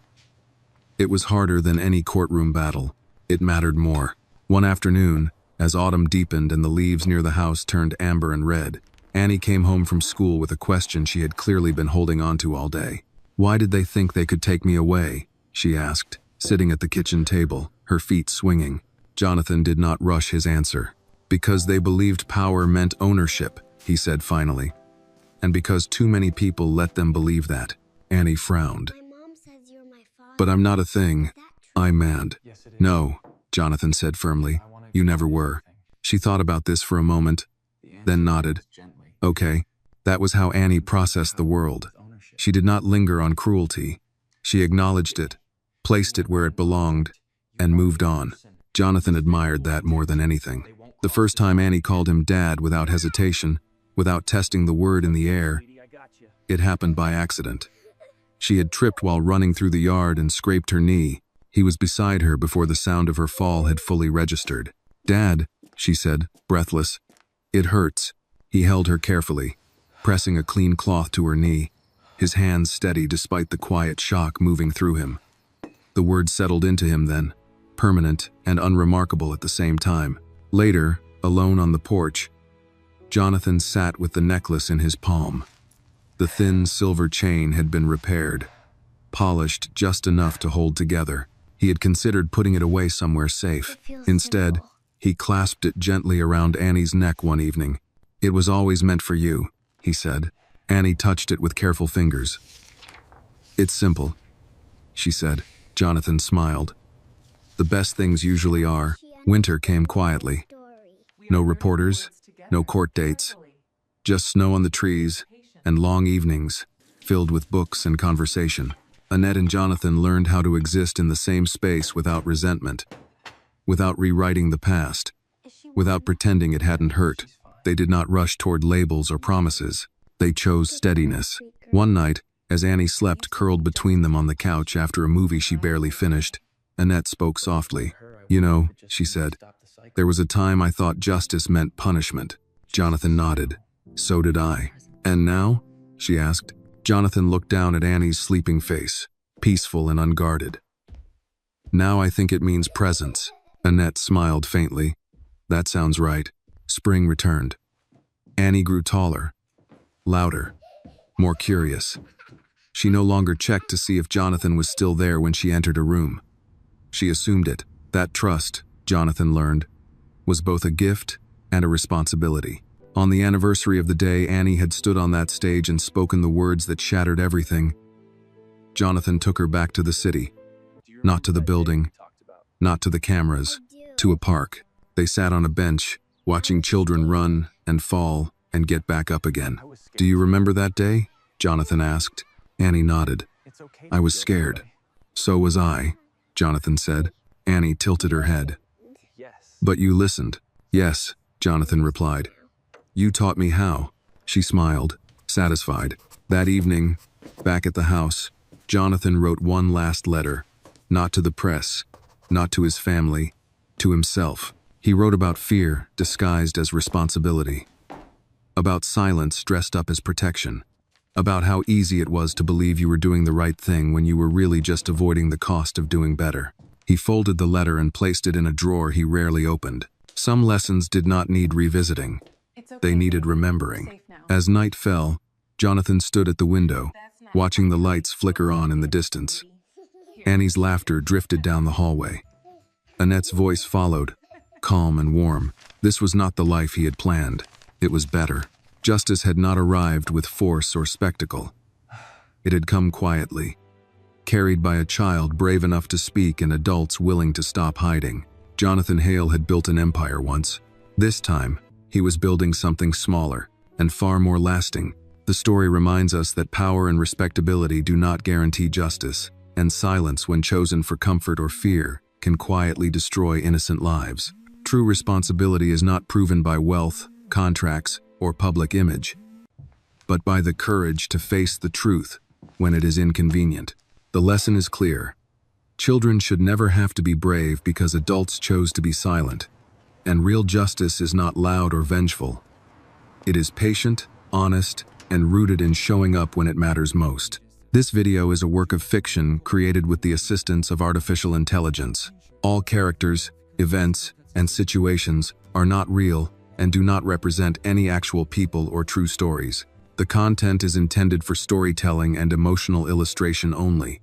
It was harder than any courtroom battle. It mattered more. One afternoon, as autumn deepened and the leaves near the house turned amber and red, Annie came home from school with a question she had clearly been holding on to all day. "Why did they think they could take me away?" she asked, sitting at the kitchen table, her feet swinging. Jonathan did not rush his answer. "Because they believed power meant ownership," he said finally. "And because too many people let them believe that." Annie frowned. My mom says you're my father. "But I'm not a thing. Is that true? I'm mad." Yes, it is. "No," Jonathan said firmly. "You never were." She thought about this for a moment, then nodded. Okay, that was how Annie processed the world. She did not linger on cruelty. She acknowledged it, placed it where it belonged, and moved on. Jonathan admired that more than anything. The first time Annie called him Dad without hesitation, without testing the word in the air, it happened by accident. She had tripped while running through the yard and scraped her knee. He was beside her before the sound of her fall had fully registered. "Dad," she said, breathless. "It hurts." He held her carefully, pressing a clean cloth to her knee, his hands steady despite the quiet shock moving through him. The words settled into him then, permanent and unremarkable at the same time. Later, alone on the porch, Jonathan sat with the necklace in his palm. The thin silver chain had been repaired, polished just enough to hold together. He had considered putting it away somewhere safe. It feels Instead, simple. he clasped it gently around Annie's neck one evening. "It was always meant for you," he said. Annie touched it with careful fingers. "It's simple," she said. Jonathan smiled. "The best things usually are." Winter came quietly. Story. No reporters, no court dates, just snow on the trees and long evenings filled with books and conversation. Annette and Jonathan learned how to exist in the same space without resentment, without rewriting the past, without pretending it hadn't hurt. They did not rush toward labels or promises. They chose steadiness. One night, as Annie slept curled between them on the couch after a movie she barely finished, Annette spoke softly. "You know," she said, "there was a time I thought justice meant punishment." Jonathan nodded. "So did I." "And now?" she asked. Jonathan looked down at Annie's sleeping face, peaceful and unguarded. "Now I think it means presence." Annette smiled faintly. "That sounds right." Spring returned. Annie grew taller, louder, more curious. She no longer checked to see if Jonathan was still there when she entered a room. She assumed it. That trust, Jonathan learned, was both a gift and a responsibility. On the anniversary of the day Annie had stood on that stage and spoken the words that shattered everything, Jonathan took her back to the city. Not to the building, not to the cameras, to a park. They sat on a bench, watching children run and fall and get back up again. "Do you remember that day?" Jonathan asked. Annie nodded. "I was scared." "So was I," Jonathan said. Annie tilted her head. "But you listened." "Yes," Jonathan replied. "You taught me how." She smiled, satisfied. That evening, back at the house, Jonathan wrote one last letter, not to the press, not to his family, to himself. He wrote about fear disguised as responsibility, about silence dressed up as protection, about how easy it was to believe you were doing the right thing when you were really just avoiding the cost of doing better. He folded the letter and placed it in a drawer he rarely opened. Some lessons did not need revisiting. They needed remembering. As night fell, Jonathan stood at the window, watching the lights flicker on in the distance. Annie's laughter drifted down the hallway. Annette's voice followed, calm and warm. This was not the life he had planned. It was better. Justice had not arrived with force or spectacle. It had come quietly, carried by a child brave enough to speak and adults willing to stop hiding. Jonathan Hale had built an empire once. This time, he was building something smaller and far more lasting. The story reminds us that power and respectability do not guarantee justice, and silence, when chosen for comfort or fear, can quietly destroy innocent lives. True responsibility is not proven by wealth, contracts, or public image, but by the courage to face the truth when it is inconvenient. The lesson is clear. Children should never have to be brave because adults chose to be silent. And real justice is not loud or vengeful. It is patient, honest, and rooted in showing up when it matters most. This video is a work of fiction created with the assistance of artificial intelligence. All characters, events, and situations are not real and do not represent any actual people or true stories. The content is intended for storytelling and emotional illustration only.